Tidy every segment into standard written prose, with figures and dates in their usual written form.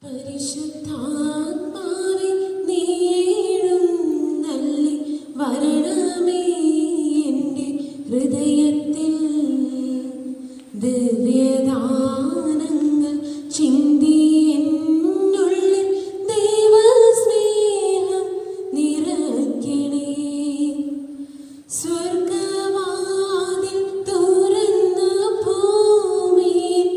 പരിശുദ്ധാത്മാവേ നീ എഴുന്നള്ളി വരണമേ എൻ്റെ ഹൃദയത്തിൽ ദിവ്യദാനങ്ങൾ ചിന്തി എന്നുള്ളിൽ ദൈവസ്നേഹം നിറയ്ക്കണേ. സ്വർഗവാതിൽ തുറന്ന ഭൂമിയിൽ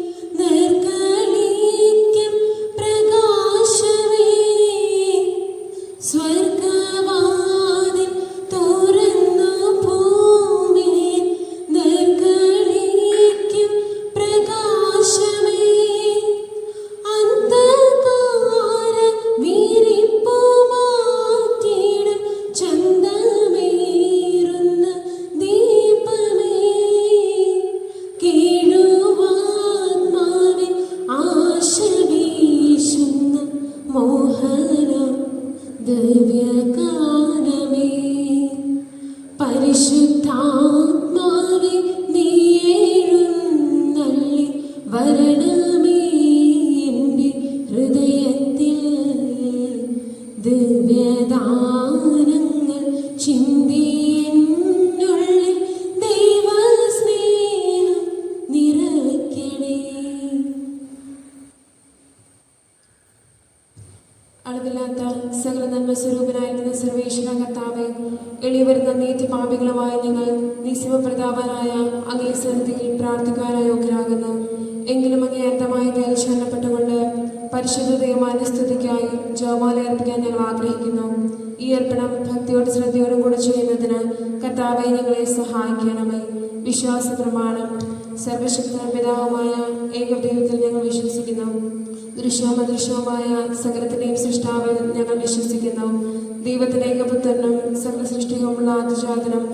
നിർഗളിക്കും പ്രകാശമേ. സ്വർഗവാതിൽ തുറന്ന ഭൂമിയിൽ നിർഗളിക്കും പ്രകാശമേ. അന്ധകാര വിരിപ്പു മാറ്റിയിടും ചന്തമേറുന്ന ദീപമേ. കീഴുവാത്മാവിൽ ആശ വീശുന്ന മോഹന ദിവ്യഗാനമേ. പരിശുദ്ധാത്മാവേ നീ എഴുന്നള്ളി വരണമേ എൻ്റെ ഹൃദയത്തിൽ ദിവ്യദാനങ്ങൾ ചിന്തി എന്നുള്ളിൽ ദൈവസ്നേഹം നിറയ്ക്കണേ. അളവില്ലാത്ത സകല നന്മ സ്വരൂപനായിരിക്കുന്ന സർവേശ്വര കർത്താവേ, എളിയവരുന്ന നീതി പാപികളുമായ ഞങ്ങൾ നിസ്യമപ്രതാപനായ അങ്ങേ സന്നിധിയിൽ പ്രാർത്ഥിക്കുവാൻ യോഗ്യരാകുന്നു. എങ്കിലും അങ്ങേ അർത്ഥമായ ദയൽ ശരണപ്പെട്ടുകൊണ്ട് പരിശുദ്ധ ദൈവമാനുസ്തുതിക്കായി ജപമാല അർപ്പിക്കാൻ ഞങ്ങൾ ആഗ്രഹിക്കുന്നു. ഈ അർപ്പണം ഭക്തിയോടും ശ്രദ്ധയോടും കൂടെ ചെയ്യുന്നതിന് കർത്താവെ ഞങ്ങളെ സഹായിക്കണമേ. വിശ്വാസ പ്രമാണം. സർവശക്തനും പിതാവുമായ ഏകദൈവത്തിൽ ഞങ്ങൾ വിശ്വസിക്കുന്നു. ദൃശ്യവും അദൃശ്യവുമായ സകലത്തിനെയും സൃഷ്ടാവിൽ ഞങ്ങൾ വിശ്വസിക്കുന്നു. ദൈവത്തിന്റെ ഏകപുത്രനും സകല സൃഷ്ടികളുമുള്ള ആദ്യജാതനും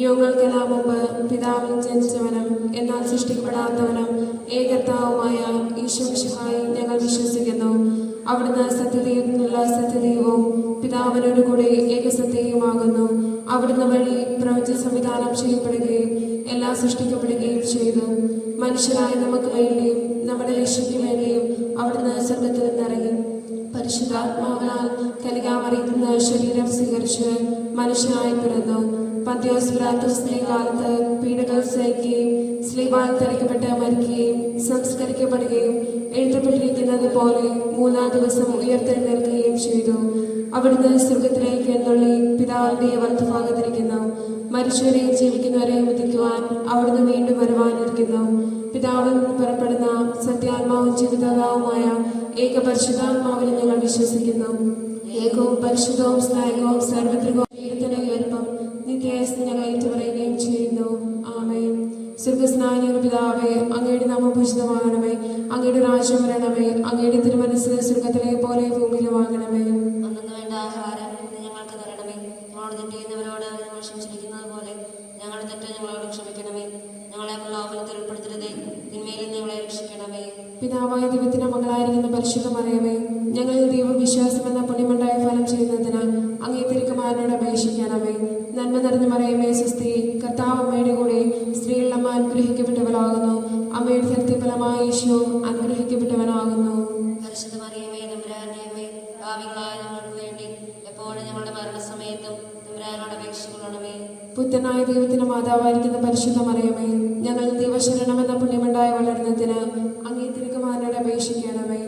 യുഗങ്ങൾക്കെല്ലാം മുമ്പ് പിതാവിൽ ജനിച്ചവനും എന്നാൽ സൃഷ്ടിക്കപ്പെടാത്തവനും ഏകർത്താവുമായ ഈശോ മിശിഹായിൽ ഞങ്ങൾ വിശ്വസിക്കുന്നു. അവിടുന്ന് സത്യദൈവത്തിനുള്ള സത്യദൈവവും പിതാവിനോട് കൂടെ ഏകസത്യവുമാകുന്നു. അവിടുന്ന് വഴി പ്രപഞ്ച സംവിധാനം ചെയ്യപ്പെടുകയും എല്ലാം സൃഷ്ടിക്കപ്പെടുകയും ചെയ്തു. മനുഷ്യരായ നമുക്ക് വേണ്ടിയും നമ്മുടെ രക്ഷയ്ക്ക് വേണ്ടിയും അവിടുന്ന് സ്വർഗ്ഗത്തിൽ നിന്നിറങ്ങി പരിശുദ്ധാത്മാവിനാൽ കന്യകാമറിയത്തിൽ ശരീരം സ്വീകരിച്ച് മനുഷ്യനായി പിറന്നു. പന്തിയോസ് പിലാത്തോസിന്റെ കാലത്ത് പീഡകൾ സഹിക്കുകയും സ്ലീബാൽ തറയ്ക്കപ്പെട്ട് മരിക്കുകയും സംസ്കരിക്കപ്പെടുകയും എഴുതപ്പെട്ടിരിക്കുന്നത് പോലെ മൂന്നാം ദിവസം ഉയർത്തെഴുന്നേൽക്കുകയും ചെയ്തു. അവിടുന്ന് സ്വർഗത്തിലേക്ക് എന്നുള്ളി പിതാവിന്റെ വലത്തുഭാഗത്തിരിക്കുന്നു. മരിച്ചവരെയും ജീവിക്കുന്നവരെയും വിധിക്കുവാൻ അവിടുന്ന് വീണ്ടും വരുവാനിരിക്കുന്നു. പിതാവിൽ നിന്ന് പുറപ്പെടുന്ന സത്യാത്മാവും ജീവിതാവുമായ ഏക പരിശുദ്ധാത്മാവിൽ ഞങ്ങൾ വിശ്വസിക്കുന്നു. ഏകവും പരിശുദ്ധവും സ്നേഹവും സാർവത്രികവും ദൈവത്തിന്റെ ഉയർപ്പം നിത്യായുസ്സ് ഞങ്ങൾ ഏറ്റുപറയുകയും ചെയ്യുന്നു. ആമേൻ. സ്വർഗ്ഗസ്നായ പിതാവേ, അങ്ങയുടെ നാമം പൂജിതമാകണമേ. അങ്ങയുടെ രാജ്യം വരണമേ. അങ്ങയുടെ തിരുമനസ്സ് സ്വർഗ്ഗത്തിലെ പോലെ ഭൂമിയിലുമാകണമേ. അന്നു വേണ്ട ആഹാരം ഞങ്ങൾക്ക് തരണമേ. ഞങ്ങളോട് തെറ്റ് ചെയ്യുന്നവരോട് ഞങ്ങൾ ക്ഷമിച്ചിരിക്കുന്നത് പോലെ ഞങ്ങളുടെ തെറ്റ് ഞങ്ങളോട് ക്ഷമിക്കണമേ. ഞങ്ങളെ പ്രലോഭനത്തിൽ ഉൾപ്പെടുത്തരുതേ, തിന്മയിൽ ഞങ്ങളെ രക്ഷിക്കണമേ. പിതാവായ ദൈവത്തിന്റെ മകളായിരിക്കുന്ന പരിശുദ്ധ മറിയമേ, ഞങ്ങളിൽ ദൈവവിശ്വാസം എന്ന പുണ്യമുണ്ടായ ഫലം ചെയ്യുന്നതിന് അങ്ങേ തിരുക്കുമാരനോട് അപേക്ഷിക്കണമേ. നന്മ നിറഞ്ഞ മറിയമേ സ്വസ്തി, കർത്താവ് അമ്മയുടെ കൂടെ സ്ത്രീകളിൽ അമ്മ അനുഗ്രഹിക്കപ്പെട്ടവളാകുന്നു. അമ്മയുടെ സത്യഫലമായ ഈശോ അനുഗ്രഹിക്കപ്പെട്ടവനാകുന്നു. പരിശുദ്ധ മറിയമേ, തമ്പുരാന്റെ അമ്മേ, പാപികളായ ഞങ്ങൾക്ക് വേണ്ടി എപ്പോഴും ഞങ്ങളുടെ മരണസമയത്തും തമ്പുരാനോട് അപേക്ഷിക്കണമേ. പുത്രനായ ദൈവത്തിന്റെ മാതാവായിരിക്കുന്ന പരിശുദ്ധ മറിയമേ, ഞങ്ങൾ ദൈവശരണമെന്ന പുണ്യമുണ്ടായി വളരുന്നതിന് അങ്ങേ തിരുക്കുമാരനോട് അപേക്ഷിക്കണമേ.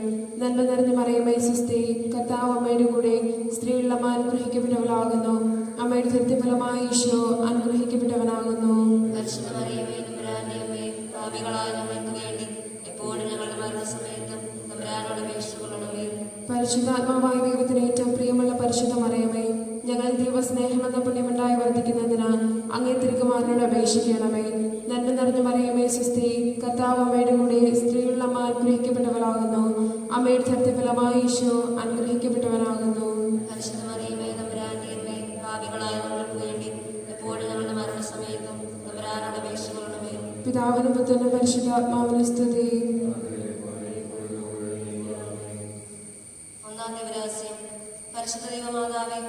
നന്മ നിറഞ്ഞ മറിയമേ സ്വസ്തി, കർത്താവ് അമ്മയുടെ കൂടെ സ്ത്രീകളിൽ അമ്മ അനുഗ്രഹിക്കപ്പെട്ടവളാകുന്നു. അമ്മയുടെ സത്യഫലമായ ഈശോ അനുഗ്രഹിക്കപ്പെട്ടവനാകുന്നു. പരിശുദ്ധ മറിയമേ, തമ്പുരാന്റെ അമ്മേ, പാപികളായ ഞങ്ങൾക്ക് വേണ്ടി എപ്പോഴും ഞങ്ങളുടെ മരണസമയത്തും തമ്പുരാനോട് അപേക്ഷിക്കണമേ. പരിശുദ്ധാത്മാവായ ദൈവത്തിന് ഏറ്റവും പ്രിയമുള്ള പരിശുദ്ധ മറിയമേ, ഞങ്ങൾ ദൈവസ്നേഹമെന്ന പുണ്യമുണ്ടായി വർദ്ധിക്കുന്നതിന് അങ്ങേ തിരുക്കുമാരനോട് അപേക്ഷിക്കണമേ. നന്മ നിറഞ്ഞ മറിയമേ സ്വസ്തി, കർത്താവ് അമ്മയുടെ കൂടെ സ്ത്രീകളിൽ അമ്മ അനുഗ്രഹിക്കപ്പെട്ടവളാകുന്നു. അമ്മയുടെ സത്യഫലമായ ഈശോ അനുഗ്രഹിക്കപ്പെട്ടവനാകുന്നു. പരിശുദ്ധ മറിയമേ, തമ്പുരാന്റെ അമ്മേ, പാപികളായ ഞങ്ങൾക്ക് വേണ്ടി എപ്പോഴും ഞങ്ങളുടെ മരണസമയത്തും തമ്പുരാനോട് അപേക്ഷിക്കണമേ. പിതാവിനും പുത്രനും പരിശുദ്ധാത്മാവിനും സ്തുതി. ഒന്നാം ദിവരഹസ്യം. പരിശുദ്ധ ദൈവമാതാവേ,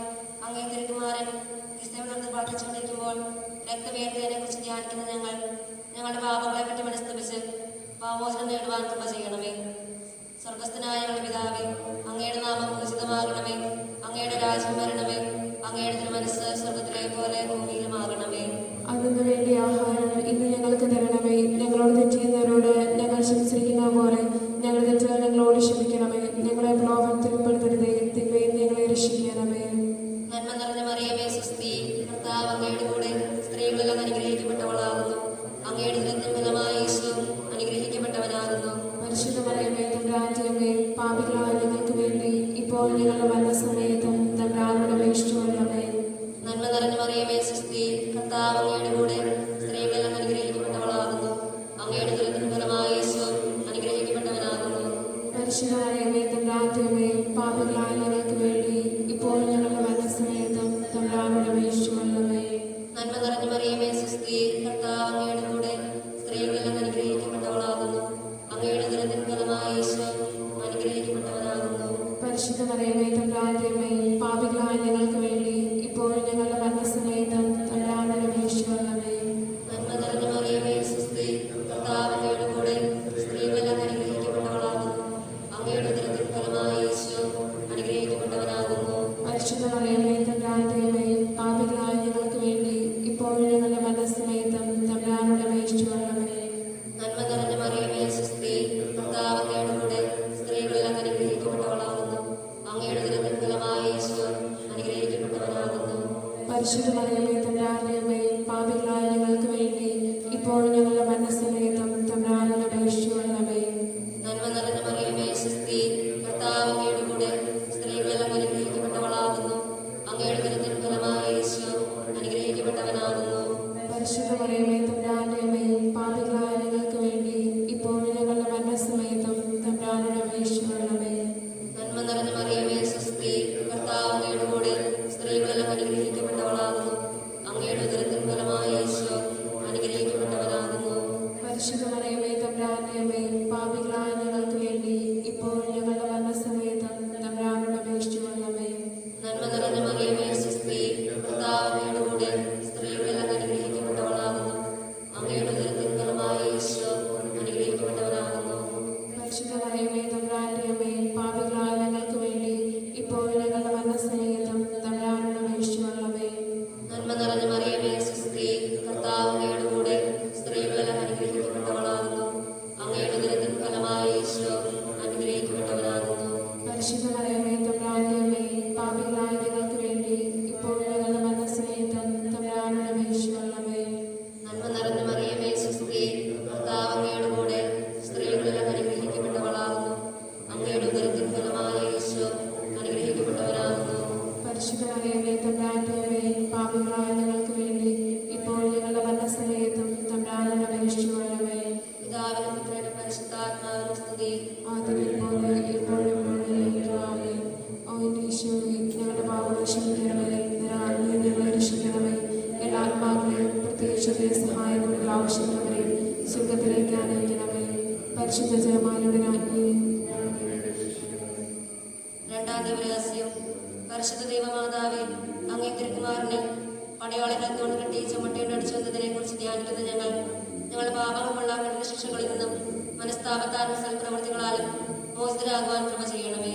അങ്ങേ തിരുക്കുമാരൻ ക്രിസ്തുവിനോട് പ്രാർത്ഥിച്ചുകൊണ്ടിരിക്കുമ്പോൾ രക്തവേദനയെ കുറിച്ച് ധ്യാനിക്കുന്ന ഞങ്ങളുടെ പാപങ്ങളെ പറ്റി മനസ്തപിച്ച് പാമോചനം നേടുവാൻ കൃപ ചെയ്യണമേ. സ്വർഗസ്ഥനായ ഞങ്ങളുടെ പിതാവേ, അങ്ങയുടെ നാമം ഉചിതമാകണമേ. അങ്ങയുടെ രാജ്യം വരണമേ. അങ്ങയുടെ തിരുമനസ്സ് സ്വർഗത്തിലെ പോലെ ഭൂമിയിലുമാകണമേ. അതിനു വേണ്ടി ആഹാരം ഇന്ന് ഞങ്ങൾക്ക് തരണമേ. ഞങ്ങളോട് തെറ്റ് ചെയ്യുന്നവരോട് ഞങ്ങൾ ക്ഷമിച്ചിരിക്കുന്ന പോലെ ഞങ്ങളുടെ തെറ്റുകൾ ഞങ്ങളോട് ക്ഷമിക്കണമേ. ഞങ്ങളെ പ്രലോഭനത്തിൽ ഉൾപ്പെടുത്തരുതേ, തിന്മയിൽ ഞങ്ങളെ രക്ഷിക്കണമേ. നന്മ നിറഞ്ഞ മറിയമേ, സ്വസ്തി, കർത്താവ് അങ്ങയുടെ കൂടെ സ്ത്രീകളെല്ലാം അനുഗ്രഹിക്കപ്പെട്ടവളാകുന്നു. അങ്ങയുടെ ഉദരത്തിൻ ഫലമായി യേശു അനുഗ്രഹിക്കപ്പെട്ടവനാകുന്നു. പരിശുദ്ധ മറിയമേ, തമ്പുരാന്റെ അമ്മേ, പാപികളായ ഞങ്ങൾക്ക് വേണ്ടി ഇപ്പോൾ ഞങ്ങളുടെ മരണസമയത്തും തമ്പുരാനോട് അപേക്ഷിച്ചുകൊള്ളണമേ. നന്മ നിറഞ്ഞ മറിയമേ, സ്വസ്തി, കർത്താവ് അങ്ങയുടെ കൂടെ സ്ത്രീകളെല്ലാം അനുഗ്രഹിക്കപ്പെട്ടവളാകുന്നു. അങ്ങയുടെ ഉദരത്തിൻ ഫലമായി യേശു അനുഗ്രഹിക്കപ്പെട്ടവനാകുന്നു. പരിശുദ്ധ മറിയമേ, തമ്പുരാന്റെ അമ്മേ, പാപികളായ ഞങ്ങൾക്ക് വേണ്ടി ഇപ്പോൾ ഞങ്ങളുടെ മരണസമയത്തും തമ്പുരാനോട് അപേക്ഷിച്ചുകൊള്ളണമേ. നന്മ നിറഞ്ഞ മറിയമേ, സ്വസ്തി, കർത്താവ് അങ്ങയുടെ കൂടെ സ്ത്രീകളെല്ലാം അനുഗ്രഹിക്കപ്പെട്ടവളാകുന്നു. അങ്ങയുടെ ഉദരത്തിൻ ഫലമായി യേശു അനുഗ്രഹിക്കപ്പെട്ടവനാകുന്നു. പരിശുദ്ധ മറിയമേ, തമ്പുരാന്റെ അമ്മേ, പാപികളായ ഞങ്ങൾക്ക് വേണ്ടി ഇപ്പോൾ ഞങ്ങളുടെ മരണസമയത്തും തമ്പുരാനോട് അപേക്ഷിച്ചുകൊള്ളണമേ. നന്മ നിറഞ്ഞ മറിയമേ, സ്വസ്തി, കർത്താവ് അങ്ങയുടെ കൂടെ സ്ത്രീകളെല്ലാം അനുഗ്രഹിക്കപ്പെട്ടവളാകുന്നു. അങ്ങയുടെ ഉദരത്തിൻ ഫലമായി യേശു അനുഗ്രഹിക്കപ്പെട്ടവനാകുന്നു. പരിശുദ്ധ മറിയമേ, തമ്പുരാന്റെ അമ്മേ, പാപികളായ ഞങ്ങൾക്ക് വേണ്ടി ഇപ്പോൾ ഞങ്ങളുടെ മരണസമയത്തും തമ്പുരാനോട് അപേക്ഷിച്ചുകൊള്ളണമേ. നന്മ നിറഞ്ഞ മറിയമേ, സ്വസ്തി, കർത്താവ് അങ്ങയുടെ കൂടെ സ്ത്രീകളെല്ലാം അനുഗ്രഹിക്കപ്പെട്ടവളാകുന്നു. അങ്ങയുടെ ഉദരത്തിൻ ഫലമായി യേശു അനുഗ്രഹിക്കപ്പെട്ടവനാകുന്നു. പരിശുദ്ധ മറിയമേ, തമ്പുരാന്റെ അമ്മേ, പാപികളായ ഞങ്ങൾക്ക് വേണ്ടി ഇപ്പോൾ ഞങ്ങളുടെ മരണസമയത്തും തമ്പുരാനോട് അപേക്ഷിച്ചുകൊള്ളണമേ. നന്മ നിറഞ്ഞ മറിയമേ, സ്വസ്തി, കർത്താവ് അങ്ങയുടെ കൂടെ സ്ത്രീകളെല്ലാം അനുഗ്രഹിക്കപ്പെട്ടവളാകുന്നു. അങ്ങയുടെ ഉദരത്തിൻ ഫലമായി യേശു അനുഗ്രഹിക്കപ്പെട്ടവനാകുന്നു. പരിശുദ്ധ മറിയമേ, തമ്പുരാന്റെ അമ്മേ, പാപികളായ ഞങ്ങൾക്ക് വേണ്ടി ഇപ്പോൾ ഞങ്ങളുടെ മരണസമയത്തും തമ്പുരാനോട് അപേക്ഷിച്ചുകൊള്ളണമേ. നന്മ നിറഞ്ഞ മറിയമേ, സ്വസ്തി, കർത്താവ് അങ്ങയുടെ കൂടെ സ്ത്രീകളെല്ലാം അനുഗ്രഹിക്കപ്പെട്ടവളാകുന്നു. അങ്ങയുടെ ഉദരത്തിൻ ഫലമായി യേശു അനുഗ്രഹിക്കപ്പെട്ടവനാകുന്നു. പരിശുദ്ധ മറിയമേ, തമ്പുരാന്റെ അമ്മേ, പാപികളായ ഞങ്ങൾക്ക് വേണ്ടി ഇപ്പോൾ ഞങ്ങളുടെ മരണസമയത്തും തമ്പുരാനോട് അപേക്ഷിച്ചുകൊള്ളണമേ. നന്മ നിറഞ്ഞ മറിയമേ, സ്വസ്തി, കർത്താവ് അങ്ങയുടെ കൂടെ സ്ത്രീകളെല്ലാം അനുഗ്രഹിക്കപ്പെട്ടവളാകുന്നു. അങ്ങയുടെ ഉദരത്തിൻ ഫലമായി യേശു അനുഗ്രഹിക്കപ്പെട്ടവനാകുന്നു. പരിശുദ്ധ മറിയമേ, തമ്പുരാന്റെ അമ്മേ, പാപികളായ ഞങ്ങൾക്ക് വേണ്ടി ഇപ്പോൾ ഞങ്ങളുടെ മരണസമയത്തും തമ്പുരാനോട് അപേക്ഷിച്ചുകൊള്ളണമേ. നന്മ നിറഞ്ഞ മറിയമേ, സ്വസ്തി, കർത്താവ് അങ്ങയുടെ കൂടെ സ്ത്രീകളെല്ലാം അനുഗ്രഹിക്കപ്പെട്ടവളാകുന്നു. അങ്ങയുടെ ഉദരത്തിൻ ഫലമായി യേശു അനുഗ്രഹിക്കപ്പെട്ടവനാകുന്നു. പരിശുദ്ധ മറിയമേ, തമ്പുരാന്റെ അമ്മേ, പാപികളായ ഞങ്ങൾക്ക് വേണ്ടി ഇപ്പോൾ ഞങ്ങളുടെ മരണസമയത്തും തമ്പുരാനോട് അപേക്ഷിച്ചുകൊള്ളണമേ. നന്മ നിറഞ്ഞ മറിയമേ, സ്വസ്തി, കർത്താവ് അങ്ങയുടെ കൂടെ സ്ത്രീകളെല്ലാം അനുഗ്രഹിക്കപ്പെട്ടവളാകുന്നു. അങ്ങയുടെ ഉദരത്തിൻ ഫലമായി യേശു അനുഗ്രഹിക്കപ്പെട്ടവനാകുന്നു. പരിശുദ്ധ മറിയമേ, തമ്പുരാന്റെ അമ്മേ, പാപികളായ ഞങ്ങൾക്ക് വേണ്ടി ഇപ്പോൾ ഞങ്ങളുടെ മരണസമയത്തും തമ്പുരാനോട് അപേക്ഷിച്ചുകൊള്ളണമേ. പിതാവിനും പുത്രനും പരിശുദ്ധാത്മാവിനും സ്തുതി. ആദ്യമേ പോലെ ഇപ്പോഴും ആമേൻ. ഓ എൻ്റെ ഈശോയെ, ഞങ്ങളുടെ പാപങ്ങൾ ക്ഷമിക്കണമേ. നിരാജ്ഞയെ ഞങ്ങളെ രക്ഷിക്കണമേ. എല്ലാ ആത്മാക്കളെയും പ്രത്യേകിച്ച് സഹായം കൂടുതൽ ആവശ്യമുള്ളവരെ സ്വർഗത്തിലേക്ക് അനയിക്കണമേ. പരിശുദ്ധ ജപമാലയുടെ രാജ്ഞിയെ. രണ്ടാം ദിവരഹസ്യം. പരിശുദ്ധ ദൈവമാതാവേ, അങ്ങേ തിരുക്കുമാരനെ പടയാളികളെ കൊണ്ട് കെട്ടി ചുമട്ടേണ്ട് അടിച്ചു വന്നതിനെ കുറിച്ച് ധ്യാനിക്കുന്ന ഞങ്ങളുടെ പാപങ്ങളുള്ള കഠിന ശിക്ഷകളിൽ നിന്നും മനസ്താപത്താലും സൽപ്രവൃത്തികളാലും മോചിതരാകുവാൻ കൃപ ചെയ്യണമേ.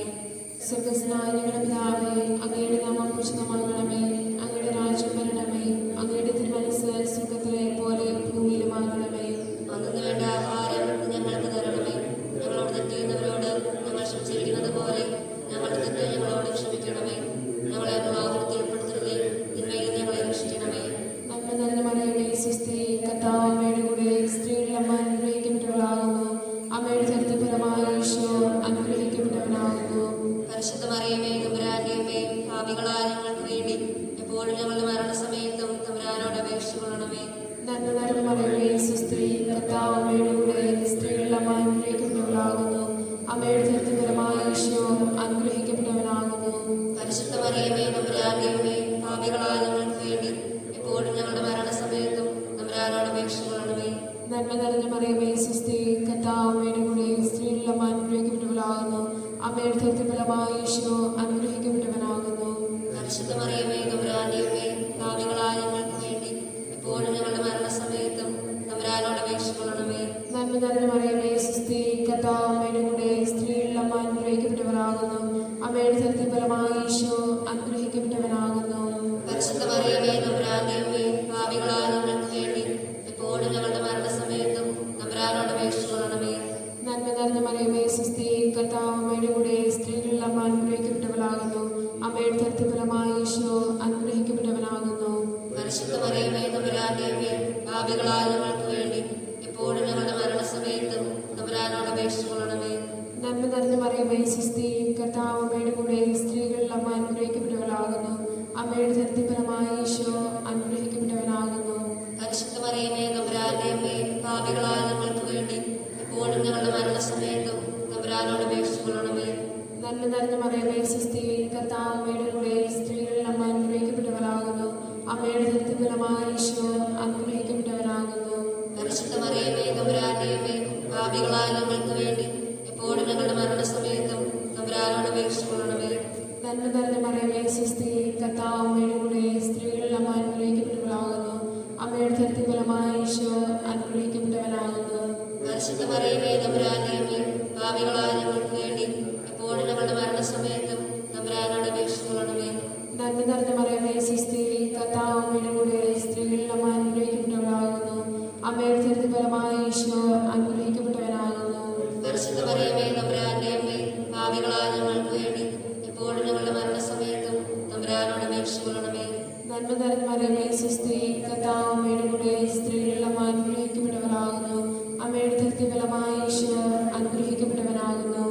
സ്വർഗസ്നായ ഞങ്ങളുടെ പിതാവേ, അങ്ങയുടെ നാമം പൂജിതമാകണമേ. അങ്ങയുടെ രാജ്യം വരണമേ. അങ്ങയുടെ തിരുമനസ്സ് സ്വർഗത്തിലെ പോലെ ഭൂമിയിലുമാകണമേ. അന്നു വേണ്ട ആഹാരം ഞങ്ങൾക്ക് തരണമേ. ഞങ്ങളോട് തെറ്റ് ചെയ്യുന്നവരോട് ഞങ്ങൾ ക്ഷമിച്ചിരിക്കുന്നത് പോലെ ഞങ്ങളുടെ തെറ്റ് ഞങ്ങളോട് ക്ഷമിക്കണമേ. ഞങ്ങളെ പ്രലോഭനത്തിൽ ഉൾപ്പെടുത്തരുതേ, തിന്മയിൽ ഞങ്ങളെ രക്ഷിക്കണമേ. നന്മ നിറഞ്ഞ മറിയമേ, സ്വസ്തി, കർത്താവ് അങ്ങയുടെ കൂടെ സ്ത്രീകളിൽ അമ്മ അനുഗ്രഹിക്കപ്പെട്ടവളാകുന്നു. അമ്മയുടെ ഉദരത്തിൻ ഫലമായി യേശു അനുഗ്രഹിക്കപ്പെട്ടവനാകുന്നു. പരിശുദ്ധ മറിയമേ, തമ്പുരാന്റെ അമ്മേ, പാപികളായ ഞങ്ങൾക്ക് വേണ്ടി എപ്പോഴും ഞങ്ങളുടെ മരണസമയത്തും തമ്പുരാനോട് അപേക്ഷിച്ചുകൊള്ളണമേ. നന്മ നിറഞ്ഞ മറിയമേ, സ്വസ്തി, കർത്താവ് അങ്ങയുടെ കൂടെ സ്ത്രീകളിൽ അമ്മ അനുഗ്രഹിക്കപ്പെട്ടവളാകുന്നു. അമ്മയുടെ ഉദരത്തിൻ ഫലമായി യേശു അനുഗ്രഹിക്കപ്പെട്ടവനാകുന്നു. പരിശുദ്ധ മറിയമേ, തമ്പുരാന്റെ അമ്മേ, പാപികളായ ഞങ്ങൾക്ക് വേണ്ടി എപ്പോഴും ഞങ്ങളുടെ മരണസമയത്തും തമ്പുരാനോട് അപേക്ഷിച്ചുകൊള്ളണമേ. നന്മ നിറഞ്ഞ മറിയമേ, സ്വസ്തി, കർത്താവ് അങ്ങയുടെ കൂടെ സ്ത്രീകളിൽ അമ്മ അനുഗ്രഹിക്കപ്പെട്ടവളാകുന്നു. അമ്മയുടെ ഉദരത്തിൻ ഫലമായി യേശു അനുഗ്രഹിക്കപ്പെട്ടവനാകുന്നു. പരിശുദ്ധ മറിയമേ, തമ്പുരാന്റെ അമ്മേ, പാപികളായ ഞങ്ങൾക്ക് വേണ്ടി എപ്പോഴും ഞങ്ങളുടെ മരണസമയത്തും തമ്പുരാനോട് അപേക്ഷിച്ചുകൊള്ളണമേ. നന്മ നിറഞ്ഞ മറിയമേ, സ്വസ്തി, കർത്താവ് അങ്ങയുടെ കൂടെ സ്ത്രീകളിൽ നിറഞ്ഞ മറിയമേ സുസ്ഥി കർത്താവ് അമ്മയുടെ കൂടെ സ്ത്രീകളിൽ അമ്മ അനുഗ്രഹിക്കപ്പെട്ടവളാകുന്നു. അമ്മയുടെ തൃപ്തിഫലമായ ഈശോ അനുഗ്രഹിക്കപ്പെട്ടവനാകുന്നു. പരിശുദ്ധ മറിയമേ തമ്പുരാന്റെ അമ്മേ, പാപികളായ ഞങ്ങൾക്ക് വേണ്ടി എപ്പോഴും ഞങ്ങളുടെ മരണസമയത്തും തമ്പുരാനോട് അപേക്ഷിച്ചുകൊള്ളണമേ. നന്മ നിറഞ്ഞ മറിയമേ സുസ്ഥി കർത്താവ് അമ്മയുടെ കൂടെ സ്ത്രീകളിൽ അമ്മ അനുഗ്രഹിക്കപ്പെട്ടവളാകുന്നു. അമ്മയുടെ തൃപ്തിഫലമായ ഈശോ അനുഗ്രഹിക്കപ്പെട്ടവനാകുന്നു. പരിശുദ്ധ മറിയമേ തമ്പുരാന്റെ അമ്മേ, പാപികളായ ഞങ്ങൾക്ക് വേണ്ടി എപ്പോഴും ഞങ്ങളുടെ മരണസമയത്തും തമ്പുരാനോട് അപേക്ഷിച്ചുകൊള്ളണമേ. നന്മ നിറഞ്ഞ മറിയമേ സുസ്ഥി കർത്താവ് അമ്മയുടെ കൂടെ സ്ത്രീകളിൽ അമ്മ അനുഗ്രഹിക്കപ്പെട്ടവളാകുന്നു. അമ്മയുടെ തൃപ്തിഫലമായ ഈശോ അനുഗ്രഹിക്കപ്പെട്ടവനാകുന്നു. പരിശുദ്ധ മറിയമേ തമ്പുരാന്റെ അമ്മേ, പാപികളായ ഞങ്ങൾക്ക് വേണ്ടി എപ്പോഴും ഞങ്ങളുടെ മരണസമയത്തും തമ്പുരാനോട് അപേക്ഷിച്ചുകൊള്ളണമേ. നന്മ നിറഞ്ഞ മറിയമേ സുസ്ഥി കർത്താവ് അമ്മയുടെ കൂടെ സ്ത്രീകളിൽ അമ്മ അനുഗ്രഹിക്കപ്പെട്ടവളാകുന്നു. അമ്മയുടെ തൃപ്തിഫലമായ ഈശോ അനുഗ്രഹിക്കപ്പെട്ടവനാകുന്നു. പരിശുദ്ധ മറിയമേ തമ്പുരാന്റെ അമ്മേ, പാപികളായ ഞങ്ങൾക്ക് വേണ്ടി എപ്പോഴും ഞങ്ങളുടെ മരണസമയത്തും തമ്പുരാനോട് അപേക്ഷിച്ചുകൊള്ളണമേ. നന്മ നിറഞ്ഞ മറിയമേ സുസ്ഥി കർത്താവ് അമ്മയുടെ കൂടെ സ്ത്രീകളിൽ അമ്മ അനുഗ്രഹിക്കപ്പെട്ടവളാകുന്നു. അമ്മയുടെ തൃപ്തിഫലമായ ഈശോ അനുഗ്രഹിക്കപ്പെട്ടവനാകുന്നു. പരിശുദ്ധ മറിയമേ തമ്പുരാന്റെ അമ്മേ, പാപികളായ ഞങ്ങൾക്ക് വേണ്ടി എപ്പോഴും ഞങ്ങളുടെ മരണസമയത്തും തമ്പുരാനോട് അപേക്ഷിച്ചുകൊള്ളണമേ. നന്മ നിറഞ്ഞ മറിയമേ സുസ്ഥി കർത്താവ് അമ്മയുടെ കൂടെ സ്ത്രീകളിൽ അമ്മ അനുഗ്രഹിക്കപ്പെട്ടവളാകുന്നു. അമ്മയുടെ തൃപ്തിഫലമായ ഈശോ അനുഗ്രഹിക്കപ്പെട്ടവനാകുന്നു.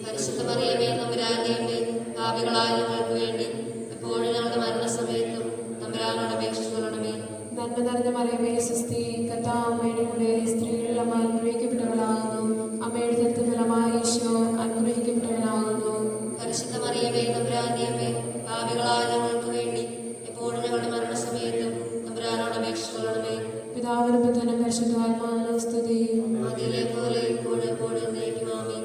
പരിശുദ്ധ മറിയമേ തമ്പുരാന്റെ അമ്മേ, പാപികളായ ഞങ്ങൾക്ക് വേണ്ടി എപ്പോഴും ഞങ്ങളുടെ മരണസമയത്തും തമ്പുരാനോട് അപേക്ഷിച്ചുകൊള്ളണമേ. നന്മ നിറഞ്ഞ മറിയമേ സുസ്ഥി കർത്താവ് അമ്മയുടെ കൂടെ സ്ത്രീകളിൽ അമ്മ അനുഗ്രഹിക്കപ്പെട്ടവളാകുന്നു. അമ്മയുടെ തൃപ്തിഫലമായ ഈശോ അനുഗ്രഹിക്കപ്പെട്ടവനാകുന്നു. പരിശുദ്ധ മറിയമേ തമ്പുരാന്റെ അമ്മേ, പാപികളായ ഞങ്ങൾക്ക് വേണ്ടി എപ്പോഴും ഞങ്ങളുടെ മരണസമയത്തും തമ്പുരാനോട് അപേക്ഷിച്ചുകൊള്ളണമേ. പിതാവിനും പുത്രനും പരിശുദ്ധാത്മാവിനും സ്തുതി. അതിലെ പോലെ എപ്പോഴും എപ്പോഴും എന്നേക്കും ആമേൻ.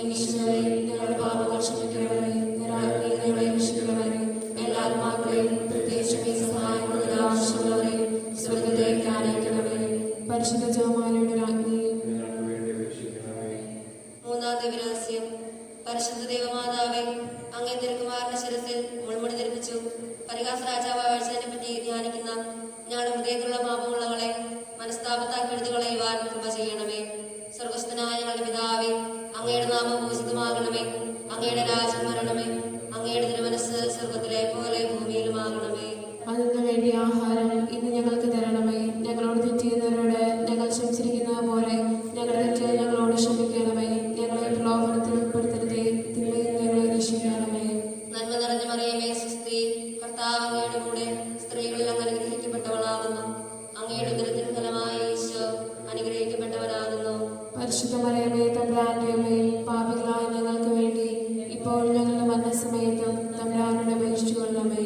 ഈശോയെ ഞങ്ങളുടെ പാപങ്ങൾ ക്ഷമിക്കണമേ. നിരാജ്ഞയെ ഞങ്ങളെ രക്ഷിക്കണമേ. എല്ലാ ആത്മാക്കളെയും പ്രത്യേകിച്ചും ഈ സഹായങ്ങളുടെ ആവശ്യമുള്ളവരെയും സ്വർഗ്ഗത്തിലേക്ക് ആനയിക്കണമേ. പരിശുദ്ധ ജപമാലയുടെ രാജ്ഞിയും മൂന്നാം ദിവരഹസ്യം. പരിശുദ്ധ ദൈവമാതാവേ, അങ്ങേ തിരുക്കുമാരന്റെ ശിരസിൽ മുൾമുടി ധരിപ്പിച്ചു പരിഹാസ രാജാവ് വാഴ്ചയെ പറ്റി ധ്യാനിക്കുന്ന ഞങ്ങളുടെ ഹൃദയത്തിലുള്ള പാപമുള്ളകളെ മനസ്താപത്താൽ കെടുതികളയുവാൻ കൃപ ചെയ്യണമേ. സ്വർഗസ്ഥനായ ഞങ്ങളുടെ പിതാവേ, അങ്ങയുടെ നാമം പൂജിതമാകണമേ. അങ്ങയുടെ രാജ്യം വരണമേ. അങ്ങയുടെ തിരുമനസ്സ് സ്വർഗത്തിലെ പോലെ ഭൂമിയിലുമാകണമേ. അതിനു വേണ്ടി ആഹാരം ഇന്ന് ഞങ്ങൾക്ക് തരണമേ. ഞങ്ങളോട് തെറ്റിയുന്നവരോട് ഞങ്ങൾ ക്ഷമിച്ചിരിക്കുന്നത് പോലെ ഞങ്ങളുടെ തെറ്റുകൾ ഞങ്ങളോട് ക്ഷമിക്കണമേ. ഞങ്ങളെ പ്രലോഭനത്തിൽ ഉൾപ്പെടുത്തരുതേ, തിന്മയിൽ നിന്ന് ഞങ്ങളെ രക്ഷിക്കണമേ. നന്മ നിറഞ്ഞ മറിയമേ സുസ്ഥി കർത്താവ് അങ്ങയുടെ കൂടെ സ്ത്രീകളിൽ അങ്ങ് അനുഗ്രഹിക്കപ്പെട്ടവളാകുന്നു. അങ്ങയുടെ ഉദരത്തിൻ ഫലമായ ഈശോ അനുഗ്രഹിക്കപ്പെട്ടവനാകുന്നു. പരിശുദ്ധ മറിയമേ തമ്പുരാന്റെ അമ്മേ, പാപികളായ ഞങ്ങൾക്ക് വേണ്ടി ഇപ്പോൾ ഞങ്ങളുടെ മരണസമയത്തും തമ്പുരാനോട് അപേക്ഷിച്ചുകൊള്ളണമേ.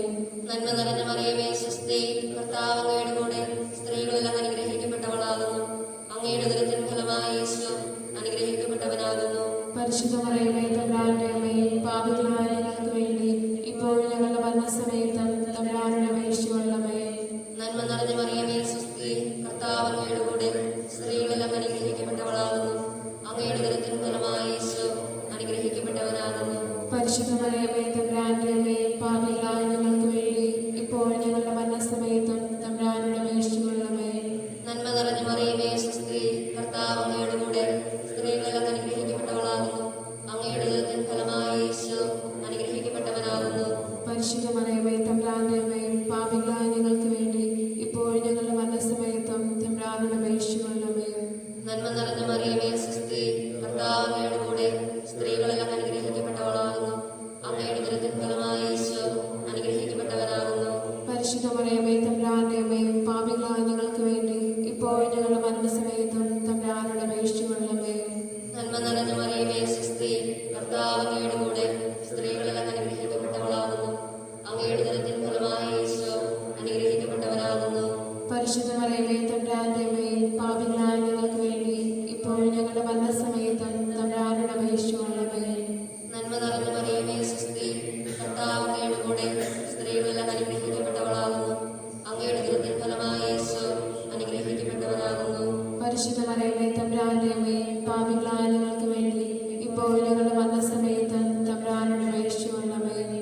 നന്മ നിറഞ്ഞ മറിയമേ സുസ്ഥി കർത്താവ് അങ്ങയുടെ കൂടെ സ്ത്രീകളിൽ അങ്ങ് അനുഗ്രഹിക്കപ്പെട്ടവളാകുന്നു. അങ്ങയുടെ ഉദരത്തിൻ ഫലമായ ഈശോ അനുഗ്രഹിക്കപ്പെട്ടവനാകുന്നു. പരിശുദ്ധ മറിയമേ തമ്പുരാന്റെ അമ്മേ, പാപികളായ ഞങ്ങൾക്ക് വേണ്ടി ഇപ്പോൾ ഞങ്ങളുടെ മരണസമയത്തും തമ്പുരാനോട് അപേക്ഷിച്ചുകൊള്ളണമേ. നന്മ നിറഞ്ഞ മറിയമേ സുസ്ഥി കർത്താവ് അങ്ങയുടെ കൂടെ സ്ത്രീകളിൽ അങ്ങ് അനുഗ്രഹിക്കപ്പെട്ടവളാകുന്നു. അങ്ങയുടെ ഉദരത്തിൻ ഫലമായ ഈശോ അനുഗ്രഹിക്കപ്പെട്ടവനാകുന്നു. പരിശുദ്ധ മറിയമേ തമ്പുരാന്റെ അമ്മേ, പാപികളായ ഞങ്ങൾക്ക് വേണ്ടി ഇപ്പോൾ ഞങ്ങളുടെ മരണസമയത്തും തമ്പുരാനോട് അപേക്ഷിച്ചുകൊള്ളണമേ. നന്മ നിറഞ്ഞ മറിയമേ സുസ്ഥി കർത്താവ് അങ്ങയുടെ കൂടെ സ്ത്രീകളിൽ അങ്ങ് അനുഗ്രഹിക്കപ്പെട്ടവളാകുന്നു. അങ്ങയുടെ ഉദരത്തിൻ ഫലമായ ഈശോ അനുഗ്രഹിക്കപ്പെട്ടവനാകുന്നു. പരിശുദ്ധ മറിയമേ തമ്പുരാന്റെ അമ്മേ, പാപികളായ ഞങ്ങൾക്ക് വേണ്ടി ഇപ്പോൾ ഞങ്ങളുടെ മരണസമയത്തും തമ്പുരാനോട് അപേക്ഷിച്ചുകൊള്ളണമേ. നന്മ നിറഞ്ഞ മറിയമേ സുസ്ഥി കർത്താവ് അങ്ങയുടെ കൂടെ സ്ത്രീകളിൽ അങ്ങ് അനുഗ്രഹിക്കപ്പെട്ടവളാകുന്നു. അങ്ങയുടെ ഉദരത്തിൻ ഫലമായ ഈശോ അനുഗ്രഹിക്കപ്പെട്ടവനാകുന്നു. പരിശുദ്ധ മറിയമേ തമ്പുരാന്റെ അമ്മേ, പാപികളായ ഞങ്ങൾക്ക് വേണ്ടി ഇപ്പോൾ ഞങ്ങളുടെ മരണസമയത്തും തമ്പുരാനോട് അപേക്ഷിച്ചുകൊള്ളണമേ. നന്മ നിറഞ്ഞ മറിയമേ സുസ്ഥി കർത്താവ് അങ്ങയുടെ കൂടെ സ്ത്രീകളിൽ അങ്ങ് അനുഗ്രഹിക്കപ്പെട്ടവളാകുന്നു. അങ്ങയുടെ ഉദരത്തിൻ ഫലമായ ഈശോ അനുഗ്രഹിക്കപ്പെട്ടവനാകുന്നു. പരിശുദ്ധ മറിയമേ തമ്പുരാന്റെ അമ്മേ, പാപികളായ ഞങ്ങൾക്ക് വേണ്ടി ഇപ്പോൾ ഞങ്ങളുടെ മരണസമയത്തും തമ്പുരാനോട് അപേക്ഷിച്ചുകൊള്ളണമേ. നന്മ നിറഞ്ഞ മറിയമേ സുസ്ഥി കർത്താവ് അങ്ങയുടെ കൂടെ സ്ത്രീകളിൽ അങ്ങ് അനുഗ്രഹിക്കപ്പെട്ടവളാകുന്നു. അങ്ങയുടെ ഉദരത്തിൻ ഫലമായ ഈശോ അനുഗ്രഹിക്കപ്പെട്ടവനാകുന്നു. പരിശുദ്ധ മറിയമേ തമ്പുരാന്റെ അമ്മേ, പാപികളായ ഞങ്ങൾക്ക് വേണ്ടി ഇപ്പോൾ ഞങ്ങളുടെ മരണസമയത്തും തമ്പുരാനോട് അപേക്ഷിച്ചുകൊള്ളണമേ.